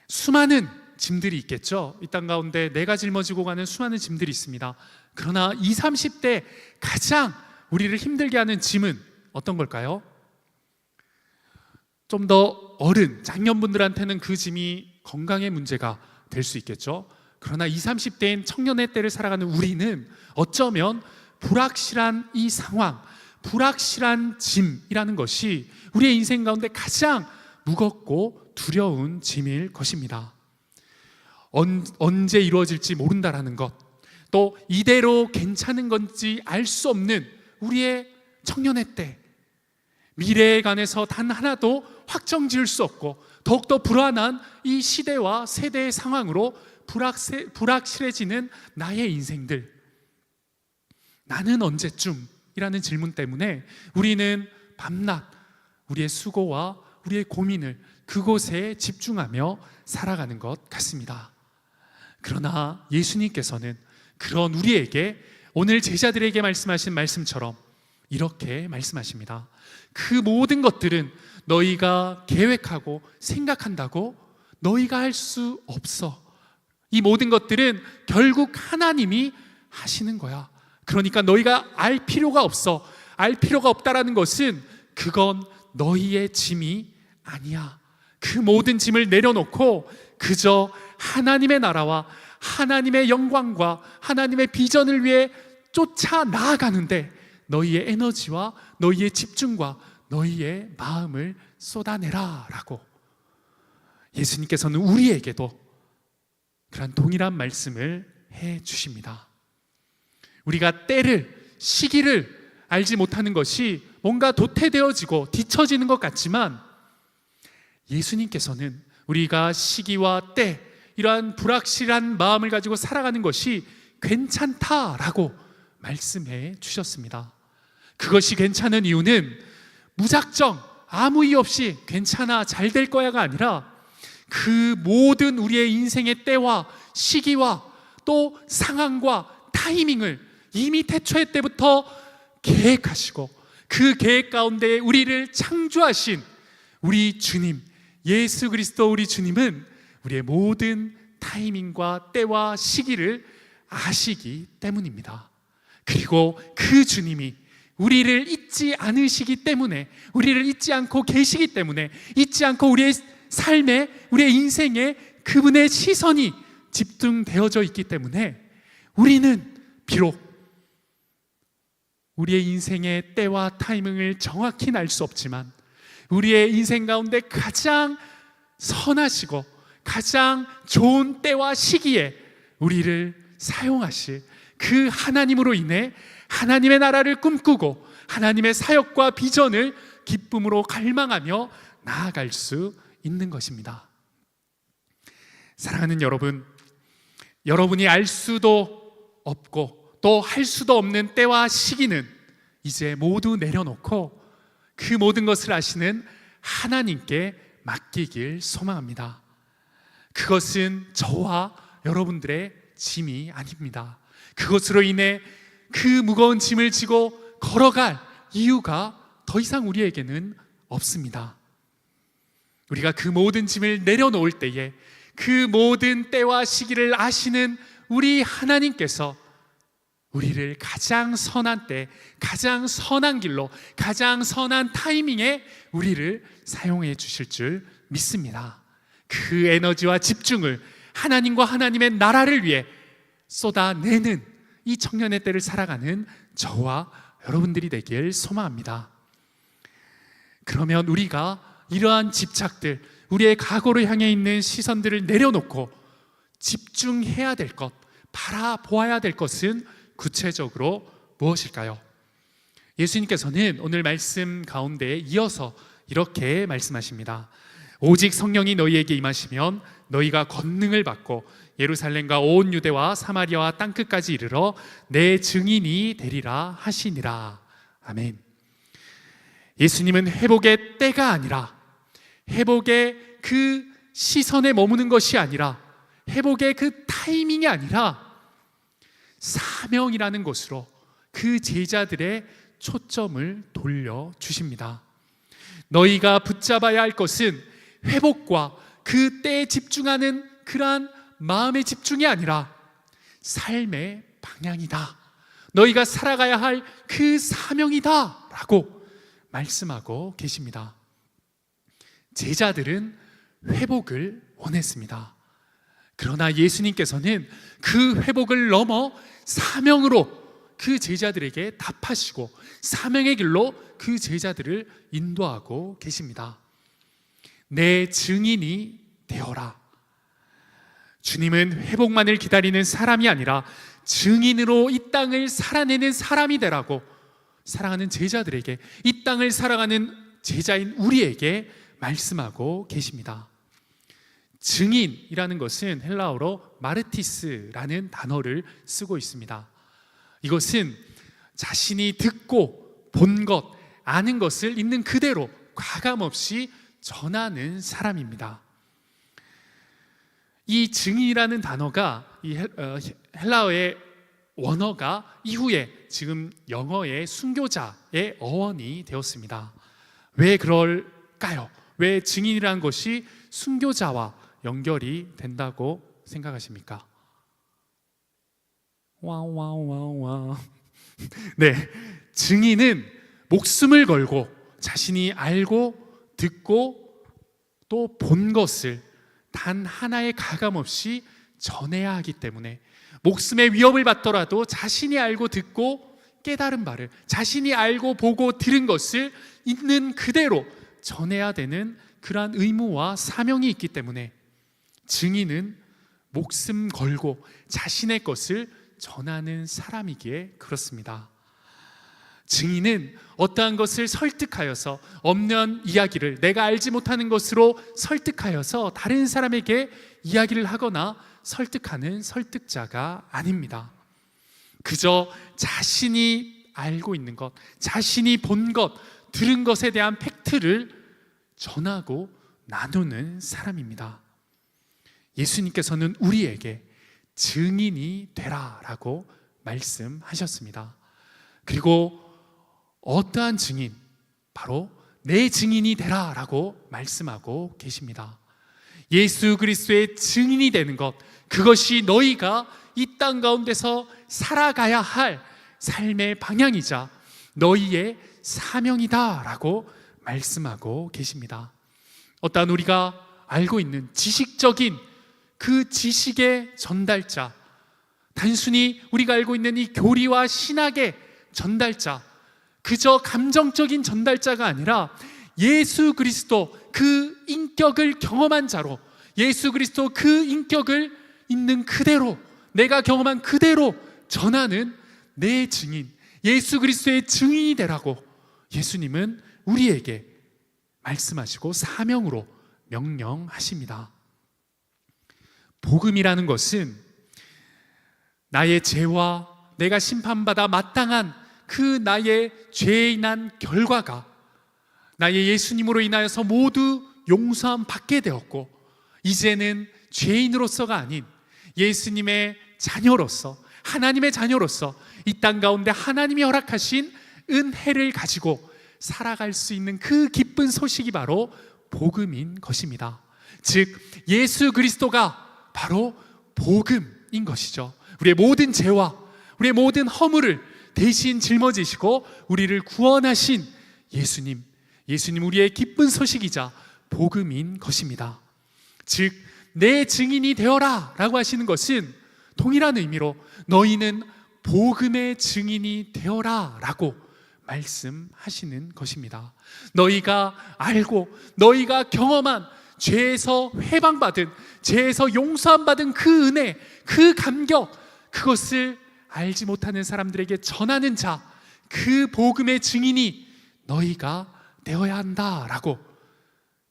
수많은 짐들이 있겠죠. 이 땅 가운데 내가 짊어지고 가는 수많은 짐들이 있습니다. 그러나 20, 30대 가장 우리를 힘들게 하는 짐은 어떤 걸까요? 좀 더 어른, 장년분들한테는 그 짐이 건강의 문제가 될 수 있겠죠. 그러나 20, 30대인 청년의 때를 살아가는 우리는 어쩌면 불확실한 이 상황, 불확실한 짐이라는 것이 우리의 인생 가운데 가장 무겁고 두려운 짐일 것입니다. 언제 이루어질지 모른다라는 것, 또 이대로 괜찮은 건지 알 수 없는 우리의 청년의 때, 미래에 관해서 단 하나도 확정 지을 수 없고 더욱더 불안한 이 시대와 세대의 상황으로 불확실해지는 나의 인생들, 나는 언제쯤? 이라는 질문 때문에 우리는 밤낮 우리의 수고와 우리의 고민을 그곳에 집중하며 살아가는 것 같습니다. 그러나 예수님께서는 그런 우리에게 오늘 제자들에게 말씀하신 말씀처럼 이렇게 말씀하십니다. 그 모든 것들은 너희가 계획하고 생각한다고 너희가 할 수 없어. 이 모든 것들은 결국 하나님이 하시는 거야. 그러니까 너희가 알 필요가 없어. 알 필요가 없다라는 것은 그건 너희의 짐이 아니야. 그 모든 짐을 내려놓고 그저 하나님의 나라와 하나님의 영광과 하나님의 비전을 위해 쫓아 나아가는데 너희의 에너지와 너희의 집중과 너희의 마음을 쏟아내라 라고 예수님께서는 우리에게도 그런 동일한 말씀을 해 주십니다. 우리가 때를, 시기를 알지 못하는 것이 뭔가 도태되어지고 뒤처지는 것 같지만 예수님께서는 우리가 시기와 때, 이러한 불확실한 마음을 가지고 살아가는 것이 괜찮다라고 말씀해 주셨습니다. 그것이 괜찮은 이유는 무작정 아무 이유 없이 괜찮아, 잘 될 거야가 아니라 그 모든 우리의 인생의 때와 시기와 또 상황과 타이밍을 이미 태초의 때부터 계획하시고 그 계획 가운데 우리를 창조하신 우리 주님, 예수 그리스도 우리 주님은 우리의 모든 타이밍과 때와 시기를 아시기 때문입니다. 그리고 그 주님이 우리를 잊지 않으시기 때문에, 우리를 잊지 않고 계시기 때문에, 잊지 않고 우리의 삶에, 우리의 인생에 그분의 시선이 집중되어져 있기 때문에 우리는 비록 우리의 인생의 때와 타이밍을 정확히 알 수 없지만 우리의 인생 가운데 가장 선하시고 가장 좋은 때와 시기에 우리를 사용하실 그 하나님으로 인해 하나님의 나라를 꿈꾸고 하나님의 사역과 비전을 기쁨으로 갈망하며 나아갈 수 있는 것입니다. 사랑하는 여러분, 여러분이 알 수도 없고 또 할 수도 없는 때와 시기는 이제 모두 내려놓고 그 모든 것을 아시는 하나님께 맡기길 소망합니다. 그것은 저와 여러분들의 짐이 아닙니다. 그것으로 인해 그 무거운 짐을 지고 걸어갈 이유가 더 이상 우리에게는 없습니다. 우리가 그 모든 짐을 내려놓을 때에 그 모든 때와 시기를 아시는 우리 하나님께서 우리를 가장 선한 때, 가장 선한 길로, 가장 선한 타이밍에 우리를 사용해 주실 줄 믿습니다. 그 에너지와 집중을 하나님과 하나님의 나라를 위해 쏟아내는 이 청년의 때를 살아가는 저와 여러분들이 되길 소망합니다. 그러면 우리가 이러한 집착들, 우리의 과거를 향해 있는 시선들을 내려놓고 집중해야 될 것, 바라보아야 될 것은 구체적으로 무엇일까요? 예수님께서는 오늘 말씀 가운데 이어서 이렇게 말씀하십니다. 오직 성령이 너희에게 임하시면 너희가 권능을 받고 예루살렘과 온 유대와 사마리아와 땅끝까지 이르러 내 증인이 되리라 하시니라. 아멘. 예수님은 회복의 때가 아니라, 회복의 그 시선에 머무는 것이 아니라, 회복의 그 타이밍이 아니라 사명이라는 것으로 그 제자들의 초점을 돌려주십니다. 너희가 붙잡아야 할 것은 회복과 그 때에 집중하는 그러한 마음의 집중이 아니라 삶의 방향이다. 너희가 살아가야 할 그 사명이다 라고 말씀하고 계십니다. 제자들은 회복을 원했습니다. 그러나 예수님께서는 그 회복을 넘어 사명으로 그 제자들에게 답하시고 사명의 길로 그 제자들을 인도하고 계십니다. 내 증인이 되어라. 주님은 회복만을 기다리는 사람이 아니라 증인으로 이 땅을 살아내는 사람이 되라고 사랑하는 제자들에게, 이 땅을 살아가는 제자인 우리에게 말씀하고 계십니다. 증인이라는 것은 헬라어로 마르티스라는 단어를 쓰고 있습니다. 이것은 자신이 듣고 본 것, 아는 것을 있는 그대로 과감없이 전하는 사람입니다. 이 증인이라는 단어가 이 헬라어의 원어가 이후에 지금 영어의 순교자의 어원이 되었습니다. 왜 그럴까요? 왜 증인이라는 것이 순교자와 연결이 된다고 생각하십니까? 와와와와. 네, 증인은 목숨을 걸고 자신이 알고 듣고 또 본 것을 단 하나의 가감 없이 전해야 하기 때문에 목숨의 위협을 받더라도 자신이 알고 듣고 깨달은 바를, 자신이 알고 보고 들은 것을 있는 그대로 전해야 되는 그러한 의무와 사명이 있기 때문에 증인은 목숨 걸고 자신의 것을 전하는 사람이기에 그렇습니다. 증인은 어떠한 것을 설득하여서 없는 이야기를 내가 알지 못하는 것으로 설득하여서 다른 사람에게 이야기를 하거나 설득하는 설득자가 아닙니다. 그저 자신이 알고 있는 것, 자신이 본 것, 들은 것에 대한 팩트를 전하고 나누는 사람입니다. 예수님께서는 우리에게 증인이 되라라고 말씀하셨습니다. 그리고 어떠한 증인? 바로 내 증인이 되라라고 말씀하고 계십니다. 예수 그리스도의 증인이 되는 것, 그것이 너희가 이 땅 가운데서 살아가야 할 삶의 방향이자 너희의 사명이다라고 말씀하고 계십니다. 어떠한 우리가 알고 있는 지식적인 그 지식의 전달자, 단순히 우리가 알고 있는 이 교리와 신학의 전달자, 그저 감정적인 전달자가 아니라 예수 그리스도 그 인격을 경험한 자로, 예수 그리스도 그 인격을 있는 그대로, 내가 경험한 그대로 전하는 내 증인, 예수 그리스도의 증인이 되라고 예수님은 우리에게 말씀하시고 사명으로 명령하십니다. 복음이라는 것은 나의 죄와 내가 심판받아 마땅한 그 나의 죄에 인한 결과가 나의 예수님으로 인하여서 모두 용서함 받게 되었고, 이제는 죄인으로서가 아닌 예수님의 자녀로서, 하나님의 자녀로서 이 땅 가운데 하나님이 허락하신 은혜를 가지고 살아갈 수 있는 그 기쁜 소식이 바로 복음인 것입니다. 즉 예수 그리스도가 바로 복음인 것이죠. 우리의 모든 죄와 우리의 모든 허물을 대신 짊어지시고 우리를 구원하신 예수님, 예수님 우리의 기쁜 소식이자 복음인 것입니다. 즉 내 증인이 되어라 라고 하시는 것은 동일한 의미로 너희는 복음의 증인이 되어라 라고 말씀하시는 것입니다. 너희가 알고 너희가 경험한 죄에서 해방받은, 죄에서 용서함받은 그 은혜, 그 감격, 그것을 알지 못하는 사람들에게 전하는 자, 그 복음의 증인이 너희가 되어야 한다라고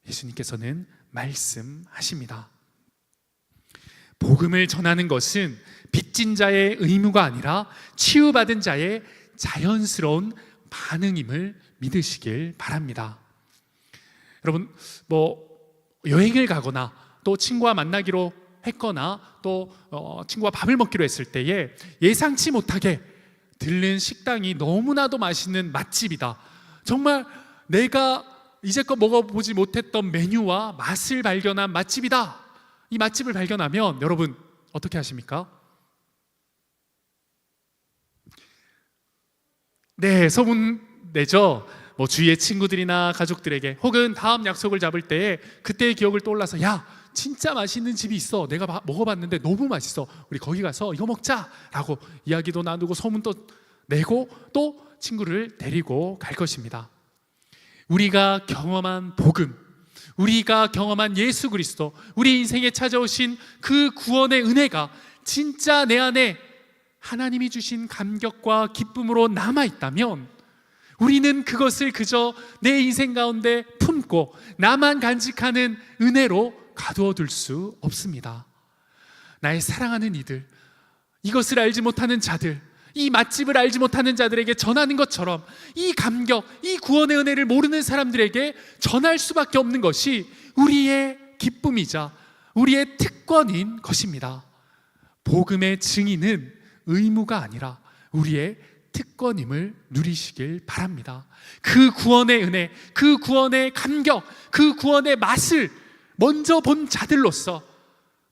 예수님께서는 말씀하십니다. 복음을 전하는 것은 빚진 자의 의무가 아니라 치유받은 자의 자연스러운 반응임을 믿으시길 바랍니다. 여러분, 여행을 가거나 또 친구와 만나기로 했거나 또 친구와 밥을 먹기로 했을 때에 예상치 못하게 들른 식당이 너무나도 맛있는 맛집이다, 정말 내가 이제껏 먹어보지 못했던 메뉴와 맛을 발견한 맛집이다, 이 맛집을 발견하면 여러분 어떻게 하십니까? 네, 소문내죠. 주위의 친구들이나 가족들에게, 혹은 다음 약속을 잡을 때에 그때의 기억을 떠올라서, 야, 진짜 맛있는 집이 있어, 내가 먹어봤는데 너무 맛있어, 우리 거기 가서 이거 먹자 라고 이야기도 나누고 소문도 내고 또 친구를 데리고 갈 것입니다. 우리가 경험한 복음, 우리가 경험한 예수 그리스도, 우리 인생에 찾아오신 그 구원의 은혜가 진짜 내 안에 하나님이 주신 감격과 기쁨으로 남아있다면 우리는 그것을 그저 내 인생 가운데 품고 나만 간직하는 은혜로 가두어 둘 수 없습니다. 나의 사랑하는 이들, 이것을 알지 못하는 자들, 이 맛집을 알지 못하는 자들에게 전하는 것처럼 이 감격, 이 구원의 은혜를 모르는 사람들에게 전할 수밖에 없는 것이 우리의 기쁨이자 우리의 특권인 것입니다. 복음의 증인은 의무가 아니라 우리의 특권임을 누리시길 바랍니다. 그 구원의 은혜, 그 구원의 감격, 그 구원의 맛을 먼저 본 자들로서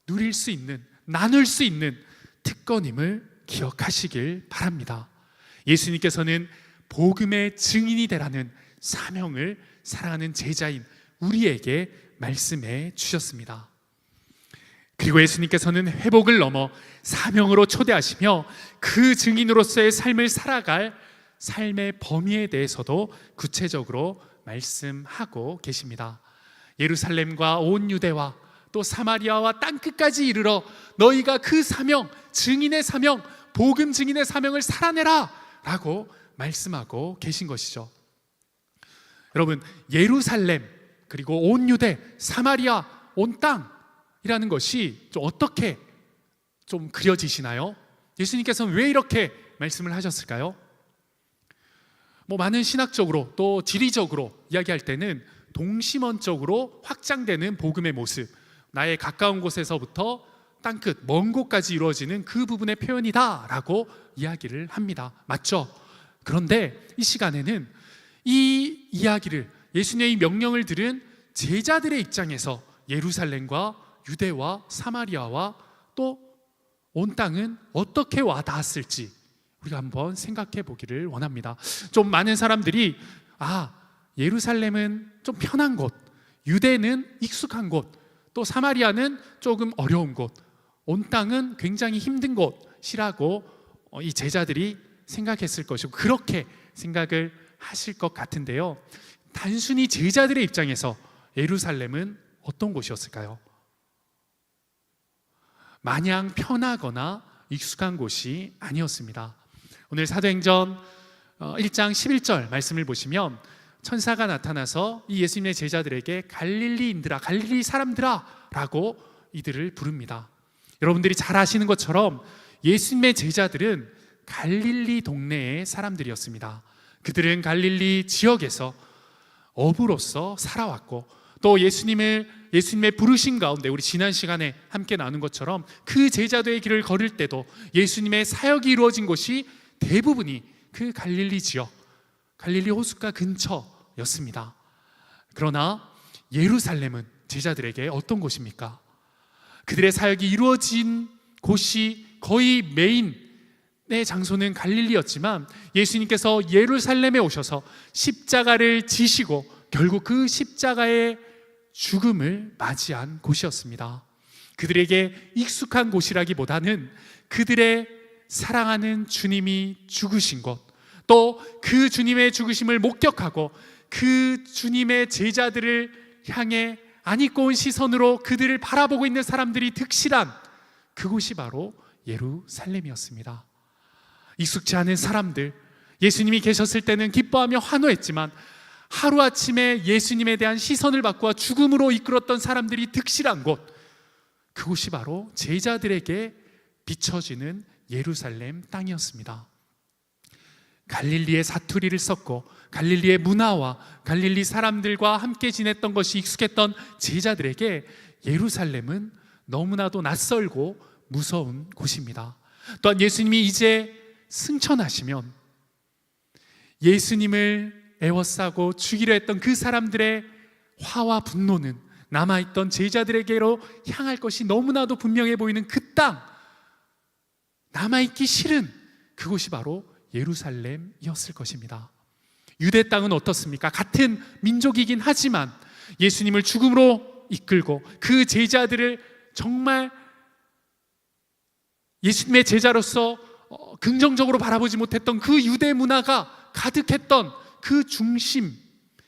누릴 수 있는, 나눌 수 있는 특권임을 기억하시길 바랍니다. 예수님께서는 복음의 증인이 되라는 사명을 사랑하는 제자인 우리에게 말씀해 주셨습니다. 그리고 예수님께서는 회복을 넘어 사명으로 초대하시며 그 증인으로서의 삶을 살아갈 삶의 범위에 대해서도 구체적으로 말씀하고 계십니다. 예루살렘과 온 유대와 또 사마리아와 땅끝까지 이르러 너희가 그 사명, 증인의 사명, 복음 증인의 사명을 살아내라 라고 말씀하고 계신 것이죠. 여러분, 예루살렘 그리고 온 유대, 사마리아, 온 땅이라는 것이 좀 어떻게 좀 그려지시나요? 예수님께서는 왜 이렇게 말씀을 하셨을까요? 많은 신학적으로 또 지리적으로 이야기할 때는 동심원적으로 확장되는 복음의 모습, 나의 가까운 곳에서부터 땅끝, 먼 곳까지 이루어지는 그 부분의 표현이다 라고 이야기를 합니다. 맞죠? 그런데 이 시간에는 이 이야기를, 예수님의 이 명령을 들은 제자들의 입장에서 예루살렘과 유대와 사마리아와 또 온 땅은 어떻게 와닿았을지 우리가 한번 생각해 보기를 원합니다. 좀 많은 사람들이 예루살렘은 좀 편한 곳, 유대는 익숙한 곳, 또 사마리아는 조금 어려운 곳, 온 땅은 굉장히 힘든 곳이라고 이 제자들이 생각했을 것이고 그렇게 생각을 하실 것 같은데요, 단순히 제자들의 입장에서 예루살렘은 어떤 곳이었을까요? 마냥 편하거나 익숙한 곳이 아니었습니다. 오늘 사도행전 1장 11절 말씀을 보시면 천사가 나타나서 이 예수님의 제자들에게 갈릴리인들아, 갈릴리 사람들아 라고 이들을 부릅니다. 여러분들이 잘 아시는 것처럼 예수님의 제자들은 갈릴리 동네의 사람들이었습니다. 그들은 갈릴리 지역에서 어부로서 살아왔고 또 예수님의 부르심 가운데 우리 지난 시간에 함께 나눈 것처럼 그 제자도의 길을 걸을 때도 예수님의 사역이 이루어진 곳이 대부분이 그 갈릴리 지역, 갈릴리 호숫가 근처였습니다. 그러나 예루살렘은 제자들에게 어떤 곳입니까? 그들의 사역이 이루어진 곳이 거의 메인의 장소는 갈릴리였지만 예수님께서 예루살렘에 오셔서 십자가를 지시고 결국 그 십자가의 죽음을 맞이한 곳이었습니다. 그들에게 익숙한 곳이라기보다는 그들의 사랑하는 주님이 죽으신 곳, 또 그 주님의 죽으심을 목격하고 그 주님의 제자들을 향해 안 입고 온 시선으로 그들을 바라보고 있는 사람들이 득실한 그곳이 바로 예루살렘이었습니다. 익숙지 않은 사람들, 예수님이 계셨을 때는 기뻐하며 환호했지만 하루아침에 예수님에 대한 시선을 바꾸어 죽음으로 이끌었던 사람들이 득실한 곳, 그곳이 바로 제자들에게 비춰지는 예루살렘 땅이었습니다. 갈릴리의 사투리를 썼고 갈릴리의 문화와 갈릴리 사람들과 함께 지냈던 것이 익숙했던 제자들에게 예루살렘은 너무나도 낯설고 무서운 곳입니다. 또한 예수님이 이제 승천하시면 예수님을 애워싸고 죽이려 했던 그 사람들의 화와 분노는 남아있던 제자들에게로 향할 것이 너무나도 분명해 보이는 그 땅, 남아있기 싫은 그곳이 바로 예루살렘이었을 것입니다. 유대 땅은 어떻습니까? 같은 민족이긴 하지만 예수님을 죽음으로 이끌고 그 제자들을 정말 예수님의 제자로서 긍정적으로 바라보지 못했던 그 유대 문화가 가득했던 그 중심,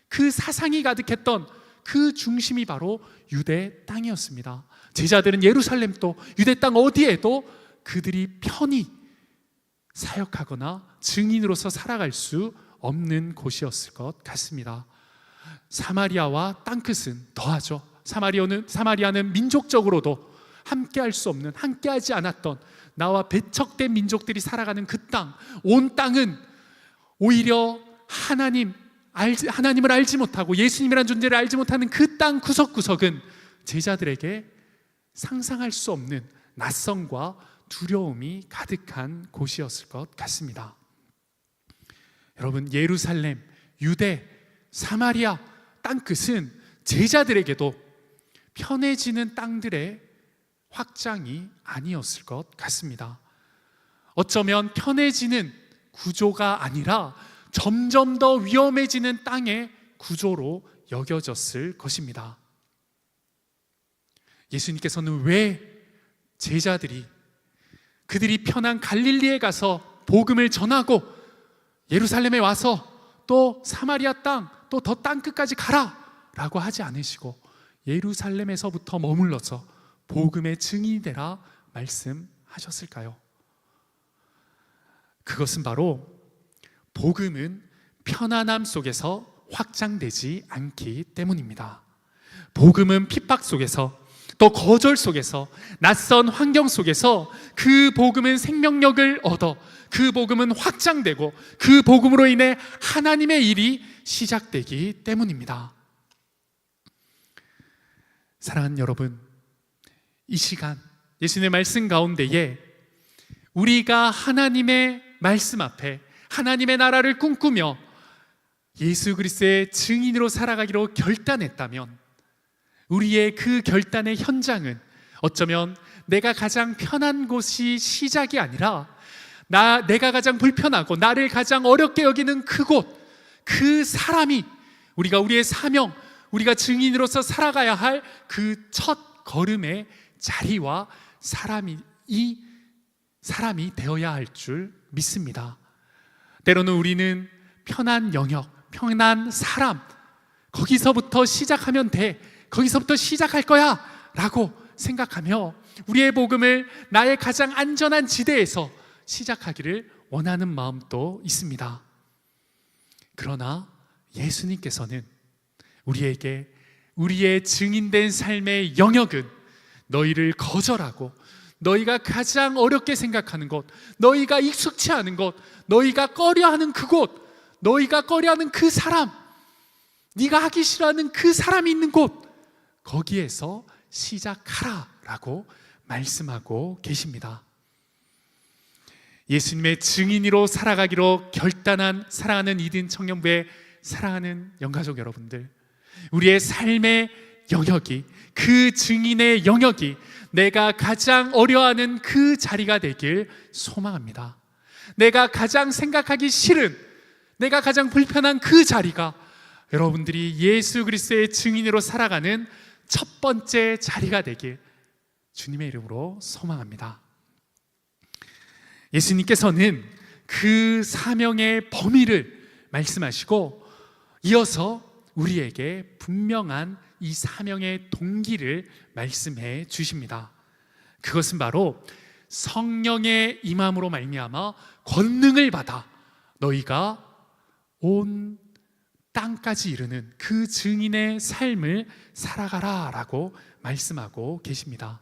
그 사상이 가득했던 그 중심이 바로 유대 땅이었습니다. 제자들은 예루살렘 또 유대 땅 어디에도 그들이 편히 사역하거나 증인으로서 살아갈 수 없는 곳이었을 것 같습니다. 사마리아와 땅끝은 더하죠. 사마리아는 민족적으로도 함께할 수 없는, 함께하지 않았던 나와 배척된 민족들이 살아가는 그 땅, 온 땅은 오히려 하나님을 알지 못하고 예수님이라는 존재를 알지 못하는 그 땅 구석구석은 제자들에게 상상할 수 없는 낯섦과 두려움이 가득한 곳이었을 것 같습니다. 여러분, 예루살렘, 유대, 사마리아 땅끝은 제자들에게도 편해지는 땅들의 확장이 아니었을 것 같습니다. 어쩌면 편해지는 구조가 아니라 점점 더 위험해지는 땅의 구조로 여겨졌을 것입니다. 예수님께서는 왜 그들이 편한 갈릴리에 가서 복음을 전하고 예루살렘에 와서 또 사마리아 땅, 또 더 땅끝까지 가라 라고 하지 않으시고 예루살렘에서부터 머물러서 복음의 증인이 되라 말씀하셨을까요? 그것은 바로 복음은 편안함 속에서 확장되지 않기 때문입니다. 복음은 핍박 속에서, 또 거절 속에서, 낯선 환경 속에서 그 복음은 생명력을 얻어 그 복음은 확장되고 그 복음으로 인해 하나님의 일이 시작되기 때문입니다. 사랑하는 여러분, 이 시간 예수님의 말씀 가운데에 우리가 하나님의 말씀 앞에 하나님의 나라를 꿈꾸며 예수 그리스도의 증인으로 살아가기로 결단했다면 우리의 그 결단의 현장은 어쩌면 내가 가장 편한 곳이 시작이 아니라 내가 가장 불편하고 나를 가장 어렵게 여기는 그곳, 그 사람이 우리의 사명, 우리가 증인으로서 살아가야 할 그 첫 걸음의 자리와 사람이 되어야 할 줄 믿습니다. 때로는 우리는 편한 영역, 편한 사람, 거기서부터 시작하면 돼, 거기서부터 시작할 거야 라고 생각하며 우리의 복음을 나의 가장 안전한 지대에서 시작하기를 원하는 마음도 있습니다. 그러나 예수님께서는 우리에게 우리의 증인된 삶의 영역은 너희를 거절하고 너희가 가장 어렵게 생각하는 곳, 너희가 익숙치 않은 곳, 너희가 꺼려하는 그곳, 너희가 꺼려하는 그 사람, 네가 하기 싫어하는 그 사람이 있는 곳, 거기에서 시작하라 라고 말씀하고 계십니다. 예수님의 증인으로 살아가기로 결단한 사랑하는 이든 청년부의 사랑하는 영가족 여러분들, 우리의 삶의 영역이, 그 증인의 영역이 내가 가장 어려워하는 그 자리가 되길 소망합니다. 내가 가장 생각하기 싫은, 내가 가장 불편한 그 자리가 여러분들이 예수 그리스도의 증인으로 살아가는 첫 번째 자리가 되길 주님의 이름으로 소망합니다. 예수님께서는 그 사명의 범위를 말씀하시고 이어서 우리에게 분명한 이 사명의 동기를 말씀해 주십니다. 그것은 바로 성령의 임함으로 말미암아 권능을 받아 너희가 온 땅까지 이르는 그 증인의 삶을 살아가라 라고 말씀하고 계십니다.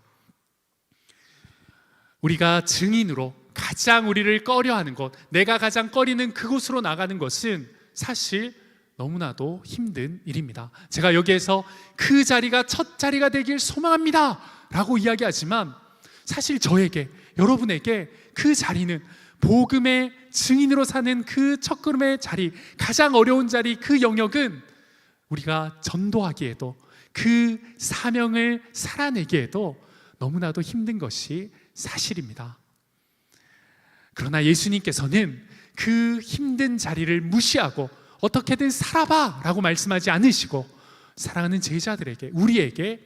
우리가 증인으로 가장 우리를 꺼려하는 것, 내가 가장 꺼리는 그곳으로 나가는 것은 사실 너무나도 힘든 일입니다. 제가 여기에서 그 자리가 첫 자리가 되길 소망합니다 라고 이야기하지만 사실 저에게, 여러분에게 그 자리는 복음의 증인으로 사는 그 첫걸음의 자리, 가장 어려운 자리, 그 영역은 우리가 전도하기에도, 그 사명을 살아내기에도 너무나도 힘든 것이 사실입니다. 그러나 예수님께서는 그 힘든 자리를 무시하고 어떻게든 살아봐 라고 말씀하지 않으시고, 사랑하는 제자들에게, 우리에게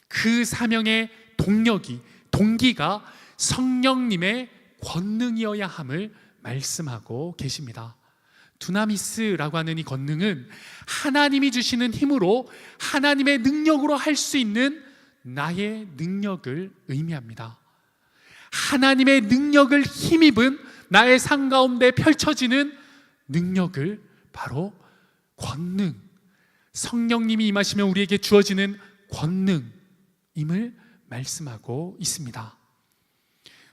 그 사명의 동기가 성령님의 권능이어야 함을 말씀하고 계십니다. 두나미스라고 하는 이 권능은 하나님이 주시는 힘으로, 하나님의 능력으로 할 수 있는 나의 능력을 의미합니다. 하나님의 능력을 힘입은 나의 삶 가운데 펼쳐지는 능력을 바로 권능, 성령님이 임하시면 우리에게 주어지는 권능임을 말씀하고 있습니다.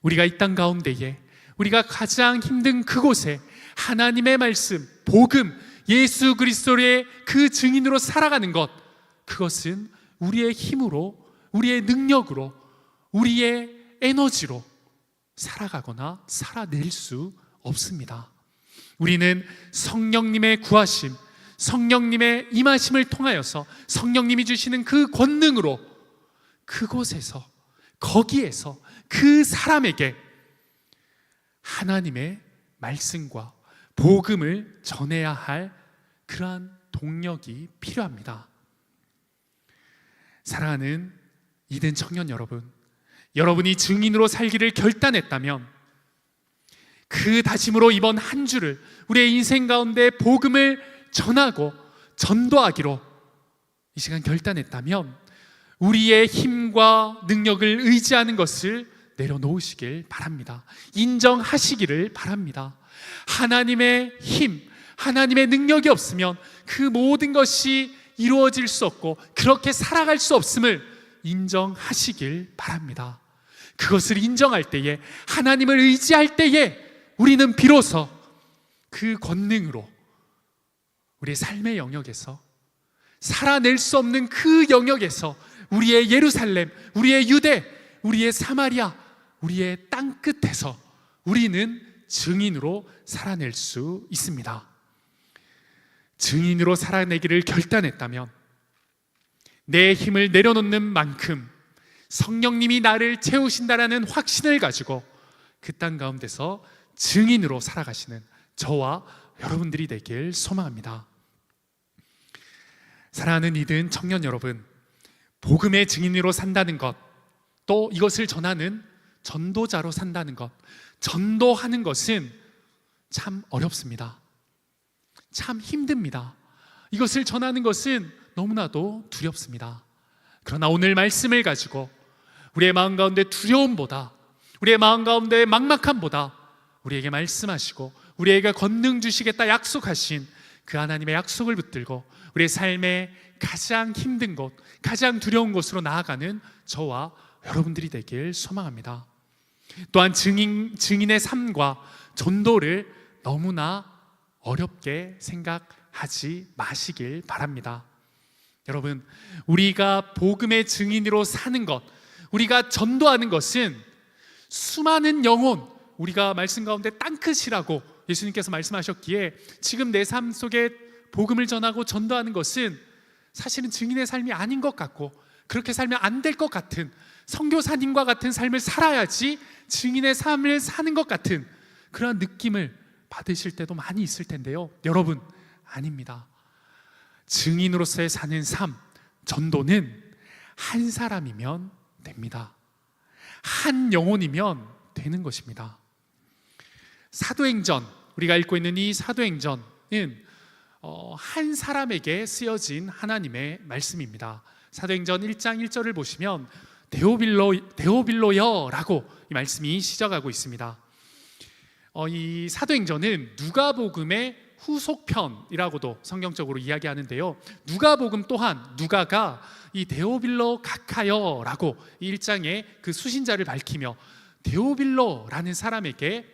우리가 이 땅 가운데에, 우리가 가장 힘든 그곳에 하나님의 말씀, 복음, 예수 그리스도의 그 증인으로 살아가는 것, 그것은 우리의 힘으로, 우리의 능력으로, 우리의 에너지로 살아가거나 살아낼 수 없습니다. 우리는 성령님의 구하심, 성령님의 임하심을 통하여서 성령님이 주시는 그 권능으로 그곳에서, 거기에서 그 사람에게 하나님의 말씀과 복음을 전해야 할 그러한 동력이 필요합니다. 사랑하는 이든 청년 여러분, 여러분이 증인으로 살기를 결단했다면 그 다짐으로 이번 한 주를 우리의 인생 가운데 복음을 전하고 전도하기로 이 시간 결단했다면 우리의 힘과 능력을 의지하는 것을 내려놓으시길 바랍니다. 인정하시기를 바랍니다. 하나님의 힘, 하나님의 능력이 없으면 그 모든 것이 이루어질 수 없고 그렇게 살아갈 수 없음을 인정하시길 바랍니다. 그것을 인정할 때에, 하나님을 의지할 때에 우리는 비로소 그 권능으로 우리의 삶의 영역에서, 살아낼 수 없는 그 영역에서 우리의 예루살렘, 우리의 유대, 우리의 사마리아, 우리의 땅끝에서 우리는 증인으로 살아낼 수 있습니다. 증인으로 살아내기를 결단했다면 내 힘을 내려놓는 만큼 성령님이 나를 채우신다라는 확신을 가지고 그 땅 가운데서 증인으로 살아가시는 저와 여러분들이 되길 소망합니다. 사랑하는 이든 청년 여러분, 복음의 증인으로 산다는 것, 또 이것을 전하는 전도자로 산다는 것, 전도하는 것은 참 어렵습니다. 참 힘듭니다. 이것을 전하는 것은 너무나도 두렵습니다. 그러나 오늘 말씀을 가지고 우리의 마음 가운데 두려움보다, 우리의 마음 가운데 막막함보다 우리에게 말씀하시고 우리에게 권능 주시겠다 약속하신 그 하나님의 약속을 붙들고 우리의 삶의 가장 힘든 곳, 가장 두려운 곳으로 나아가는 저와 여러분들이 되길 소망합니다. 또한 증인의 삶과 전도를 너무나 어렵게 생각하지 마시길 바랍니다. 여러분, 우리가 복음의 증인으로 사는 것, 우리가 전도하는 것은 수많은 영혼, 우리가 말씀 가운데 땅끝이라고 예수님께서 말씀하셨기에 지금 내 삶 속에 복음을 전하고 전도하는 것은 사실은 증인의 삶이 아닌 것 같고, 그렇게 살면 안 될 것 같은, 선교사님과 같은 삶을 살아야지 증인의 삶을 사는 것 같은 그런 느낌을 받으실 때도 많이 있을 텐데요. 여러분, 아닙니다. 증인으로서의 사는 삶, 전도는 한 사람이면 됩니다. 한 영혼이면 되는 것입니다. 사도행전, 우리가 읽고 있는 이 사도행전은 한 사람에게 쓰여진 하나님의 말씀입니다. 사도행전 1장 1절을 보시면 데오빌로여라고 이 말씀이 시작하고 있습니다. 이 사도행전은 누가복음의 후속편이라고도 성경적으로 이야기하는데요. 누가복음 또한 누가가 이 데오빌로 가카여라고 1장에 그 수신자를 밝히며 데오빌로라는 사람에게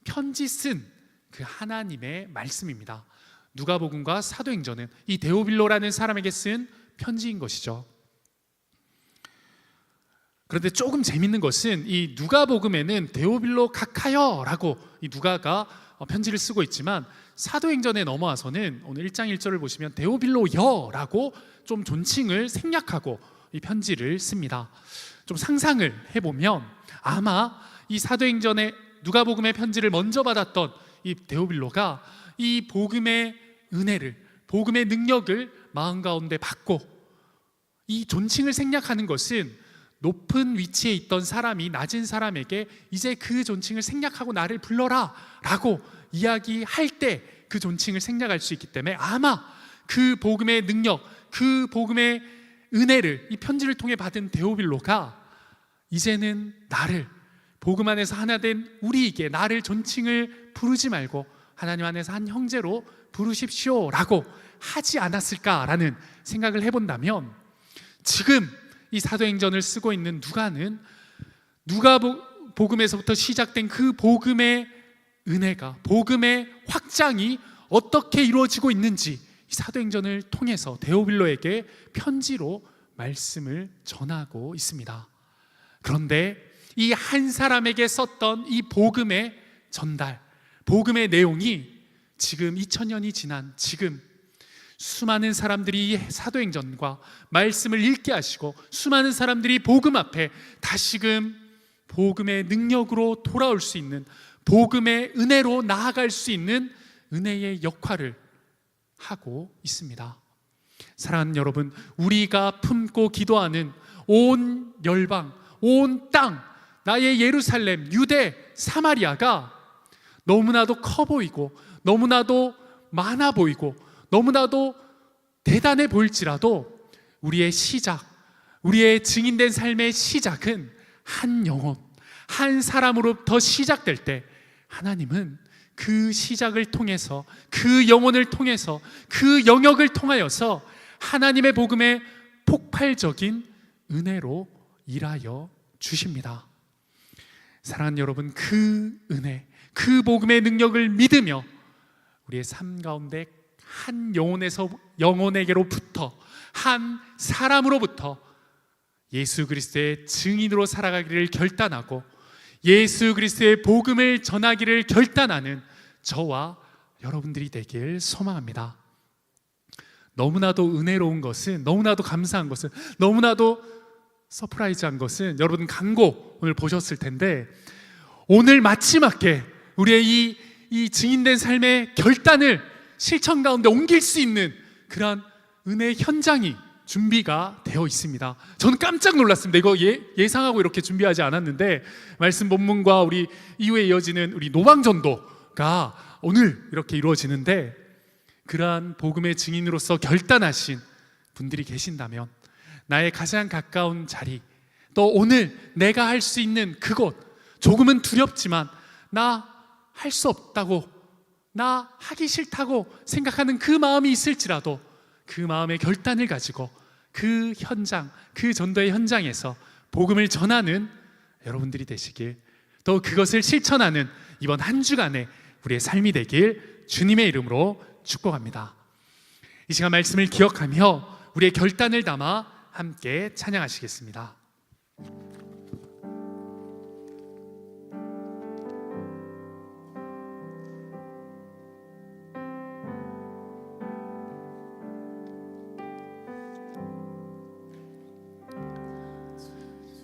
편지 쓴 그 하나님의 말씀입니다. 누가복음과 사도행전은 이 데오빌로라는 사람에게 쓴 편지인 것이죠. 그런데 조금 재밌는 것은 이 누가복음에는 데오빌로 가카여라고 이 누가가 편지를 쓰고 있지만 사도행전에 넘어와서는 오늘 1장 1절을 보시면 데오빌로여라고 좀 존칭을 생략하고 이 편지를 씁니다. 좀 상상을 해보면 아마 이 사도행전에 누가복음의 편지를 먼저 받았던 이 데오빌로가 이 복음의 은혜를, 복음의 능력을 마음 가운데 받고 이 존칭을 생략하는 것은 높은 위치에 있던 사람이 낮은 사람에게 이제 그 존칭을 생략하고 나를 불러라 라고 이야기할 때 그 존칭을 생략할 수 있기 때문에 아마 그 복음의 능력, 그 복음의 은혜를 이 편지를 통해 받은 데오빌로가 이제는 나를, 복음 안에서 하나 된 우리에게 나를 존칭을 부르지 말고 하나님 안에서 한 형제로 부르십시오 라고 하지 않았을까라는 생각을 해본다면 지금 이 사도행전을 쓰고 있는 누가는 누가복음에서부터 시작된 그 복음의 은혜가, 복음의 확장이 어떻게 이루어지고 있는지 이 사도행전을 통해서 데오빌로에게 편지로 말씀을 전하고 있습니다. 그런데 이 한 사람에게 썼던 이 복음의 전달, 복음의 내용이 지금 2000년이 지난 지금 수많은 사람들이 이 사도행전과 말씀을 읽게 하시고 수많은 사람들이 복음 앞에 다시금 복음의 능력으로 돌아올 수 있는, 복음의 은혜로 나아갈 수 있는 은혜의 역할을 하고 있습니다. 사랑하는 여러분, 우리가 품고 기도하는 온 열방, 온 땅, 나의 예루살렘, 유대, 사마리아가 너무나도 커 보이고 너무나도 많아 보이고 너무나도 대단해 보일지라도 우리의 시작, 우리의 증인된 삶의 시작은 한 영혼, 한 사람으로부터 시작될 때 하나님은 그 시작을 통해서, 그 영혼을 통해서, 그 영역을 통하여서 하나님의 복음의 폭발적인 은혜로 일하여 주십니다. 사랑하는 여러분, 그 은혜, 그 복음의 능력을 믿으며 우리의 삶 가운데 한 영혼에게로부터, 한 사람으로부터 예수 그리스도의 증인으로 살아가기를 결단하고 예수 그리스도의 복음을 전하기를 결단하는 저와 여러분들이 되길 소망합니다. 너무나도 은혜로운 것은, 너무나도 감사한 것은, 너무나도 서프라이즈한 것은 여러분 광고 오늘 보셨을 텐데 오늘 마지막에 우리의 이 증인된 삶의 결단을 실천 가운데 옮길 수 있는 그러한 은혜의 현장이 준비가 되어 있습니다. 저는 깜짝 놀랐습니다. 이거 예상하고 이렇게 준비하지 않았는데 말씀 본문과 우리 이후에 이어지는 우리 노방전도가 오늘 이렇게 이루어지는데 그러한 복음의 증인으로서 결단하신 분들이 계신다면 나의 가장 가까운 자리, 또 오늘 내가 할 수 있는 그곳, 조금은 두렵지만 나 할 수 없다고, 나 하기 싫다고 생각하는 그 마음이 있을지라도 그 마음의 결단을 가지고 그 현장, 그 전도의 현장에서 복음을 전하는 여러분들이 되시길, 또 그것을 실천하는 이번 한 주간의 우리의 삶이 되길 주님의 이름으로 축복합니다. 이 시간 말씀을 기억하며 우리의 결단을 담아 함께 찬양하시겠습니다.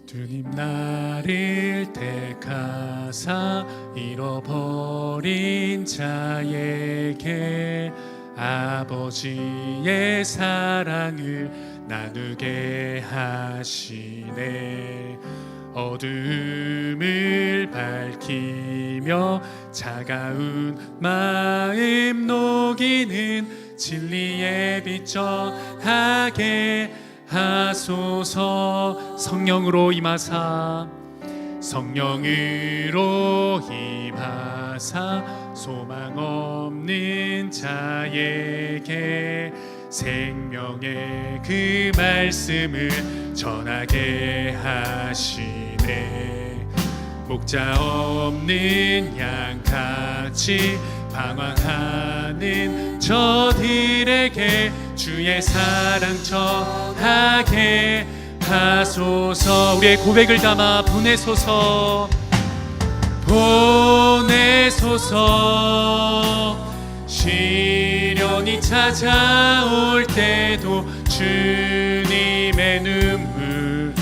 주님 나를 택하사 잃어버린 자에게 아버지의 사랑을 나누게 하시네. 어둠을 밝히며 차가운 마음 녹이는 진리의 빛 전하게 하소서. 성령으로 임하사 성령으로 임하사 소망 없는 자에게 생명의 그 말씀을 전하게 하시네. 목자 없는 양같이 방황하는 저들에게 주의 사랑 전하게 하소서. 우리의 고백을 담아 보내소서. 보내소서. 시련이 찾아올 때도 주님의 눈물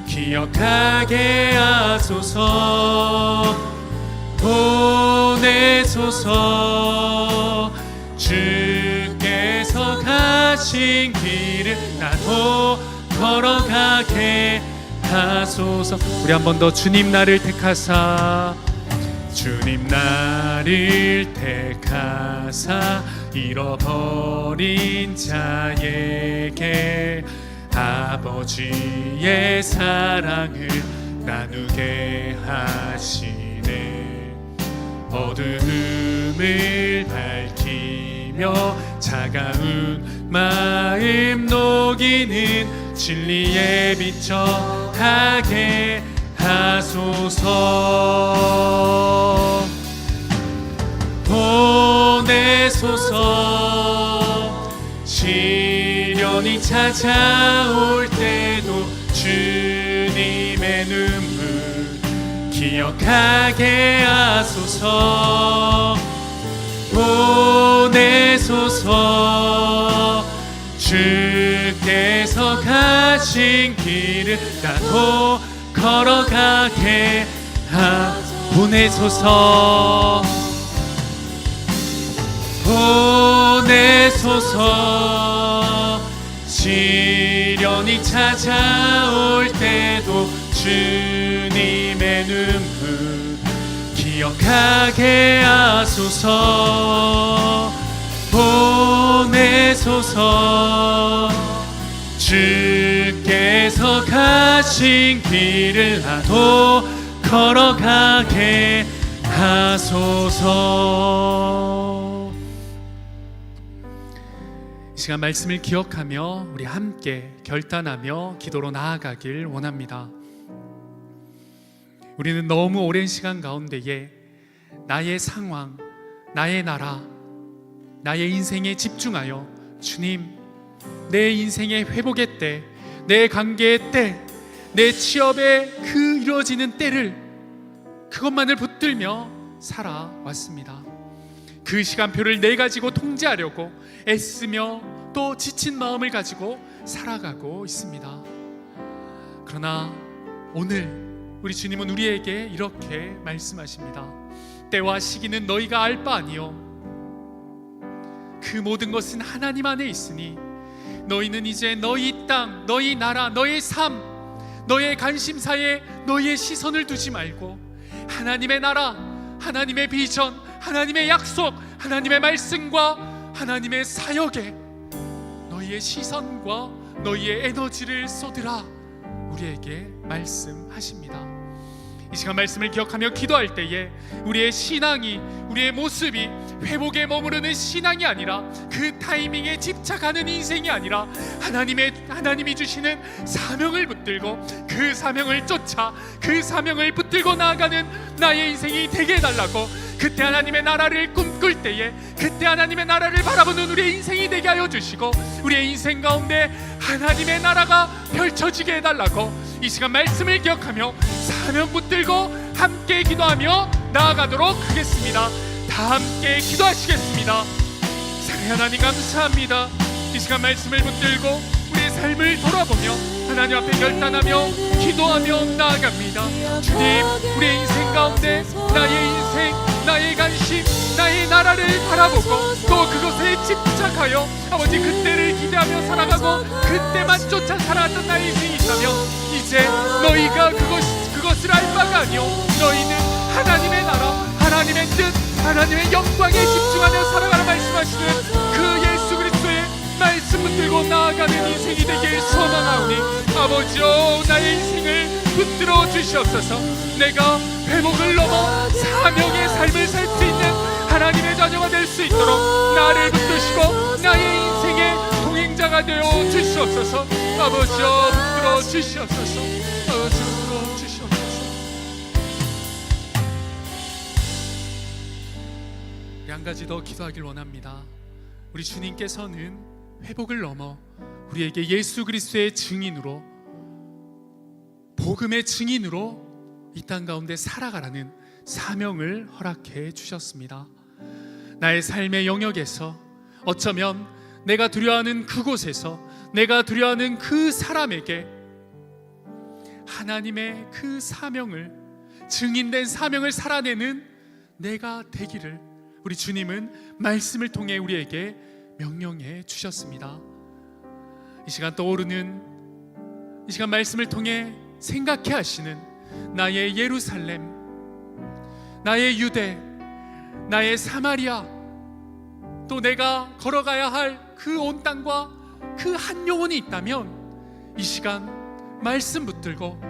기억하게 하소서. 보내소서. 주께서 가신 길을 나도 걸어가게 하소서. 우리 한 번 더. 주님 나를 택하사 주님 나를 택하사 잃어버린 자에게 아버지의 사랑을 나누게 하시네. 어두움을 밝히며 차가운 마음 녹이는 진리의 빛 전하게 하소서. 보내소서. 시련이 찾아올 때도 주님의 눈물 기억하게 하소서. 보내소서. 주께서 가신 길을 나도 걸어가게 보내소서. 보내소서. 시련이 찾아올 때도 주님의 눈물 기억하게 하소서. 보내소서. 주께서 가신 길을 나도 걸어가게 하소서. 이 시간 말씀을 기억하며 우리 함께 결단하며 기도로 나아가길 원합니다. 우리는 너무 오랜 시간 가운데에 나의 상황, 나의 나라, 나의 인생에 집중하여 주님, 내 인생의 회복의 때, 내 관계의 때, 내 취업의 그 이루어지는 때를 그것만을 붙들며 살아왔습니다. 그 시간표를 내 가지고 통제하려고 애쓰며 또 지친 마음을 가지고 살아가고 있습니다. 그러나 오늘 우리 주님은 우리에게 이렇게 말씀하십니다. 때와 시기는 너희가 알 바 아니요 그 모든 것은 하나님 안에 있으니 너희는 이제 너희 땅, 너희 나라, 너희 삶, 너의 관심사에 너희의 시선을 두지 말고 하나님의 나라, 하나님의 비전, 하나님의 약속, 하나님의 말씀과 하나님의 사역에 너희의 시선과 너희의 에너지를 쏟으라 우리에게 말씀하십니다. 이 시간 말씀을 기억하며 기도할 때에 우리의 신앙이, 우리의 모습이 회복에 머무르는 신앙이 아니라 그 타이밍에 집착하는 인생이 아니라 하나님이 주시는 사명을 붙들고 그 사명을 쫓아 그 사명을 붙들고 나아가는 나의 인생이 되게 해달라고, 그때 하나님의 나라를 꿈꿀 때에 그때 하나님의 나라를 바라보는 우리의 인생이 되게 하여 주시고 우리의 인생 가운데 하나님의 나라가 펼쳐지게 해달라고 이 시간 말씀을 기억하며 사명 붙들고 함께 기도하며 나아가도록 하겠습니다. 다 함께 기도하시겠습니다. 사랑의 하나님 감사합니다. 이 시간 말씀을 붙들고 우리의 삶을 돌아보며 하나님 앞에 결단하며 기도하며 나아갑니다. 주님, 우리의 인생 가운데 나의 인생, 나의 관심, 나의 나라를 바라보고 또 그것에 집착하여 아버지 그때를 기대하며 살아가고 그때만 쫓아 살아왔던 나의 인생이 있다면 이제 너희가 그것을 알 바가 아니오 너희는 하나님의 나라, 하나님의 뜻, 하나님의 영광에 집중하며 살아가라 말씀하시는 그 예수 그리스도의 말씀 붙들고 나아가는 인생이 되길 소망하오니 아버지여 나의 인생을 붙들어 주시옵소서. 내가 회복을 넘어 사명의 삶을 살 수 있는 하나님의 자녀가 될 수 있도록 나를 붙드시고 나의 인생의 동행자가 되어 주시옵소서. 아버지여 붙들어 주시옵소서. 아버지 붙들어 주시옵소서. 한 가지 더 기도하길 원합니다. 우리 주님께서는 회복을 넘어 우리에게 예수 그리스도의 증인으로, 복음의 증인으로 이 땅 가운데 살아가라는 사명을 허락해 주셨습니다. 나의 삶의 영역에서, 어쩌면 내가 두려워하는 그곳에서, 내가 두려워하는 그 사람에게 하나님의 그 사명을, 증인된 사명을 살아내는 내가 되기를 우리 주님은 말씀을 통해 우리에게 명령해 주셨습니다. 이 시간 떠오르는, 이 시간 말씀을 통해 생각해 하시는 나의 예루살렘, 나의 유대, 나의 사마리아, 또 내가 걸어가야 할 그 온 땅과 그 한 영혼이 있다면 이 시간 말씀 붙들고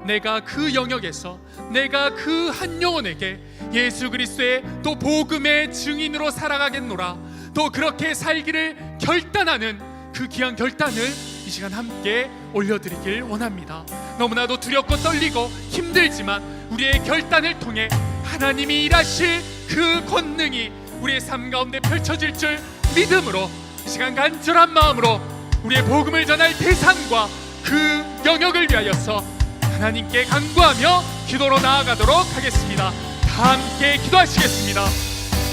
내가 그 영역에서, 내가 그 한 영혼에게 예수 그리스도의 또 복음의 증인으로 살아가겠노라, 또 그렇게 살기를 결단하는 그 귀한 결단을 이 시간 함께 올려드리길 원합니다. 너무나도 두렵고 떨리고 힘들지만 우리의 결단을 통해 하나님이 일하실 그 권능이 우리의 삶 가운데 펼쳐질 줄 믿음으로 이 시간 간절한 마음으로 우리의 복음을 전할 대상과 그 영역을 위하여서 하나님께 간구하며 기도로 나아가도록 하겠습니다. 다 함께 기도하시겠습니다.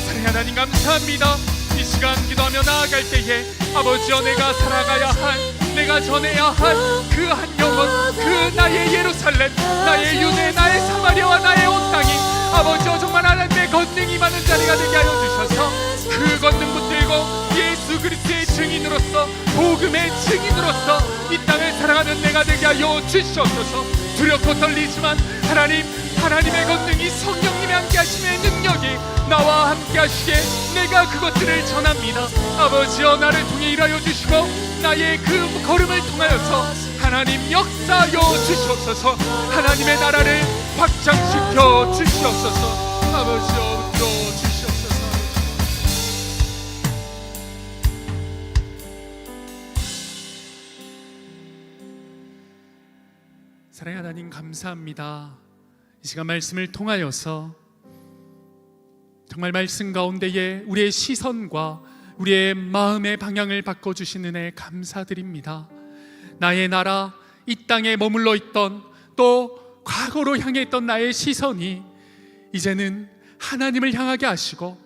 사랑하는 하나님 감사합니다. 이 시간 기도하며 나아갈 때에 아버지여 내가 살아가야 할, 내가 전해야 할 그 한 영혼, 그 나의 예루살렘, 나의 유대, 나의 사마리아와 나의 온 땅이 아버지여 정말 하나님의 권능이 많은 자리가 되게 하여 주셔서 그 권능 붙들고 예수 그리스도의 증인으로서, 복음의 증인으로서 이 땅을 살아가는 내가 되게 하여 주시옵소서. 두렵고 떨리지만 하나님의 권능이, 성령님의 함께 하심의 능력이 나와 함께 하시게 내가 그것들을 전합니다. 아버지여 나를 통해 일하여 주시고 나의 그 걸음을 통하여서 하나님 역사하여 주시옵소서. 하나님의 나라를 확장시켜 주시옵소서. 아버지여 불러 주시옵소서. 사랑하는 하나님 감사합니다. 이 시간 말씀을 통하여서 정말 말씀 가운데에 우리의 시선과 우리의 마음의 방향을 바꿔주시는 은혜 감사드립니다. 나의 나라, 이 땅에 머물러 있던, 또 과거로 향해 있던 나의 시선이 이제는 하나님을 향하게 하시고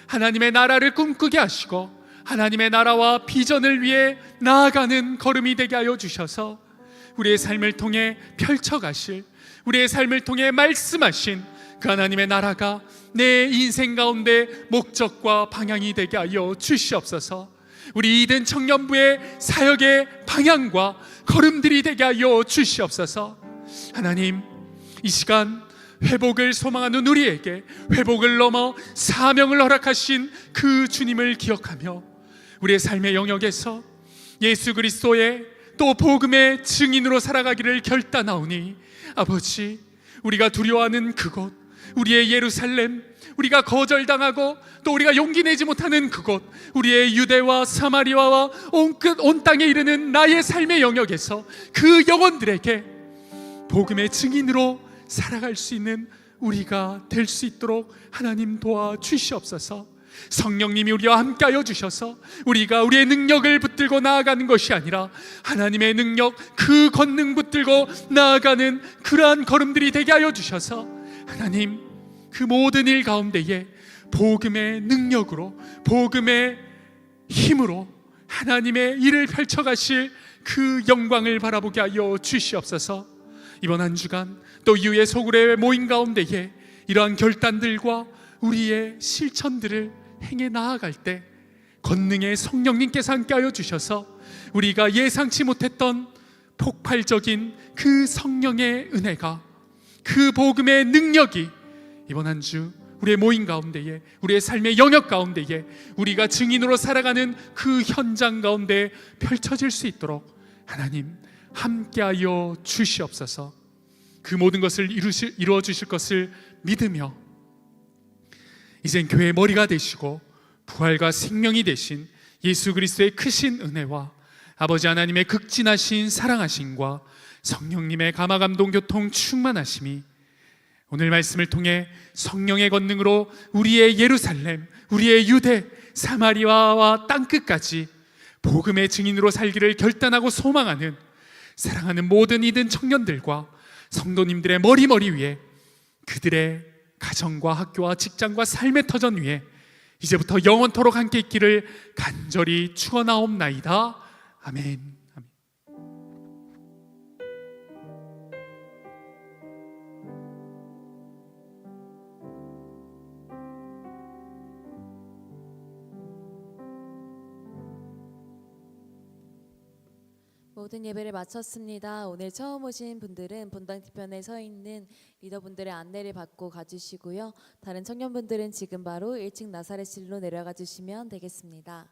하나님의 나라를 꿈꾸게 하시고 하나님의 나라와 비전을 위해 나아가는 걸음이 되게 하여 주셔서 우리의 삶을 통해 펼쳐가실, 우리의 삶을 통해 말씀하신 그 하나님의 나라가 내 인생 가운데 목적과 방향이 되게 하여 주시옵소서. 우리 이든 청년부의 사역의 방향과 걸음들이 되게 하여 주시옵소서. 하나님, 이 시간 회복을 소망하는 우리에게 회복을 넘어 사명을 허락하신 그 주님을 기억하며 우리의 삶의 영역에서 예수 그리스도의 또 복음의 증인으로 살아가기를 결단하오니 아버지, 우리가 두려워하는 그곳, 우리의 예루살렘, 우리가 거절당하고 또 우리가 용기 내지 못하는 그곳, 우리의 유대와 사마리아와 온 땅에 이르는 나의 삶의 영역에서 그 영혼들에게 복음의 증인으로 살아갈 수 있는 우리가 될 수 있도록 하나님 도와주시옵소서. 성령님이 우리와 함께하여 주셔서 우리가 우리의 능력을 붙들고 나아가는 것이 아니라 하나님의 능력, 그 권능 붙들고 나아가는 그러한 걸음들이 되게 하여 주셔서 하나님, 그 모든 일 가운데에 복음의 능력으로, 복음의 힘으로 하나님의 일을 펼쳐가실 그 영광을 바라보게 하여 주시옵소서. 이번 한 주간 또 이후의 소그레의 모임 가운데에 이러한 결단들과 우리의 실천들을 행해 나아갈 때 권능의 성령님께서 함께하여 주셔서 우리가 예상치 못했던 폭발적인 그 성령의 은혜가, 그 복음의 능력이 이번 한 주 우리의 모임 가운데에, 우리의 삶의 영역 가운데에 우리가 증인으로 살아가는 그 현장 가운데 펼쳐질 수 있도록 하나님 함께하여 주시옵소서. 그 모든 것을 이루어 주실 것을 믿으며 이젠 교회의 머리가 되시고 부활과 생명이 되신 예수 그리스도의 크신 은혜와 아버지 하나님의 극진하신 사랑하심과 성령님의 감화감동 교통 충만하심이 오늘 말씀을 통해 성령의 권능으로 우리의 예루살렘, 우리의 유대, 사마리아와 땅끝까지 복음의 증인으로 살기를 결단하고 소망하는 사랑하는 모든 이든 청년들과 성도님들의 머리 위에, 그들의 가정과 학교와 직장과 삶의 터전 위에 이제부터 영원토록 함께 있기를 간절히 축원하옵나이다. 아멘. 모든 예배를 마쳤습니다. 오늘 처음 오신 분들은 본당 뒤편에 서 있는 리더분들의 안내를 받고 가주시고요. 다른 청년분들은 지금 바로 1층 나사렛실로 내려가 주시면 되겠습니다.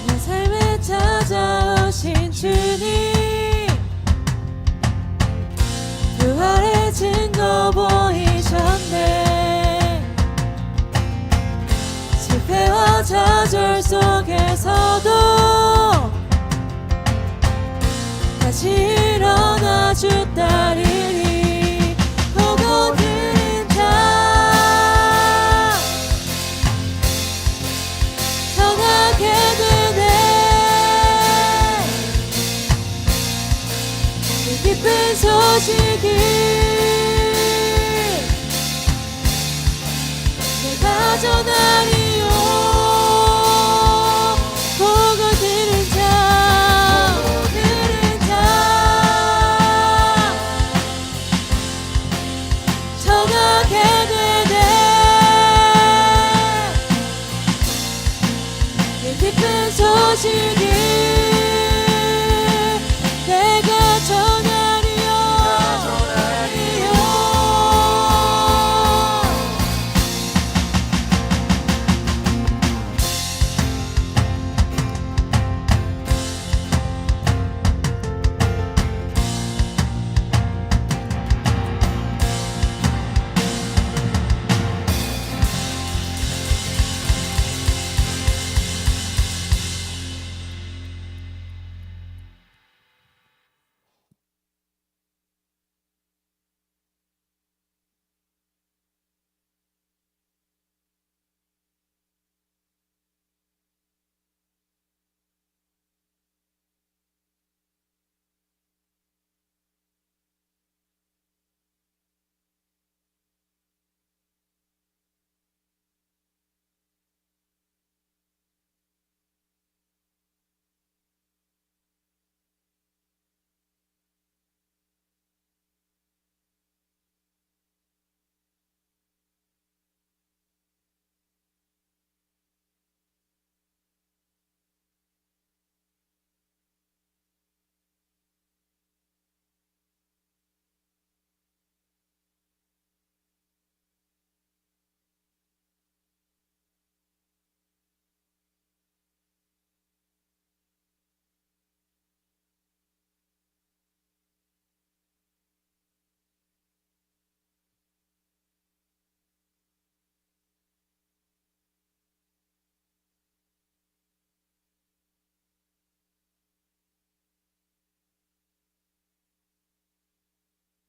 내 삶에 찾아오신 주님, 부활의 증거 보이셨네. 실패와 좌절 속에서도 다시 일어나 주 따르니 보고 들은 자 전하게 되네. 이 기쁜 소식이 내가 전하리.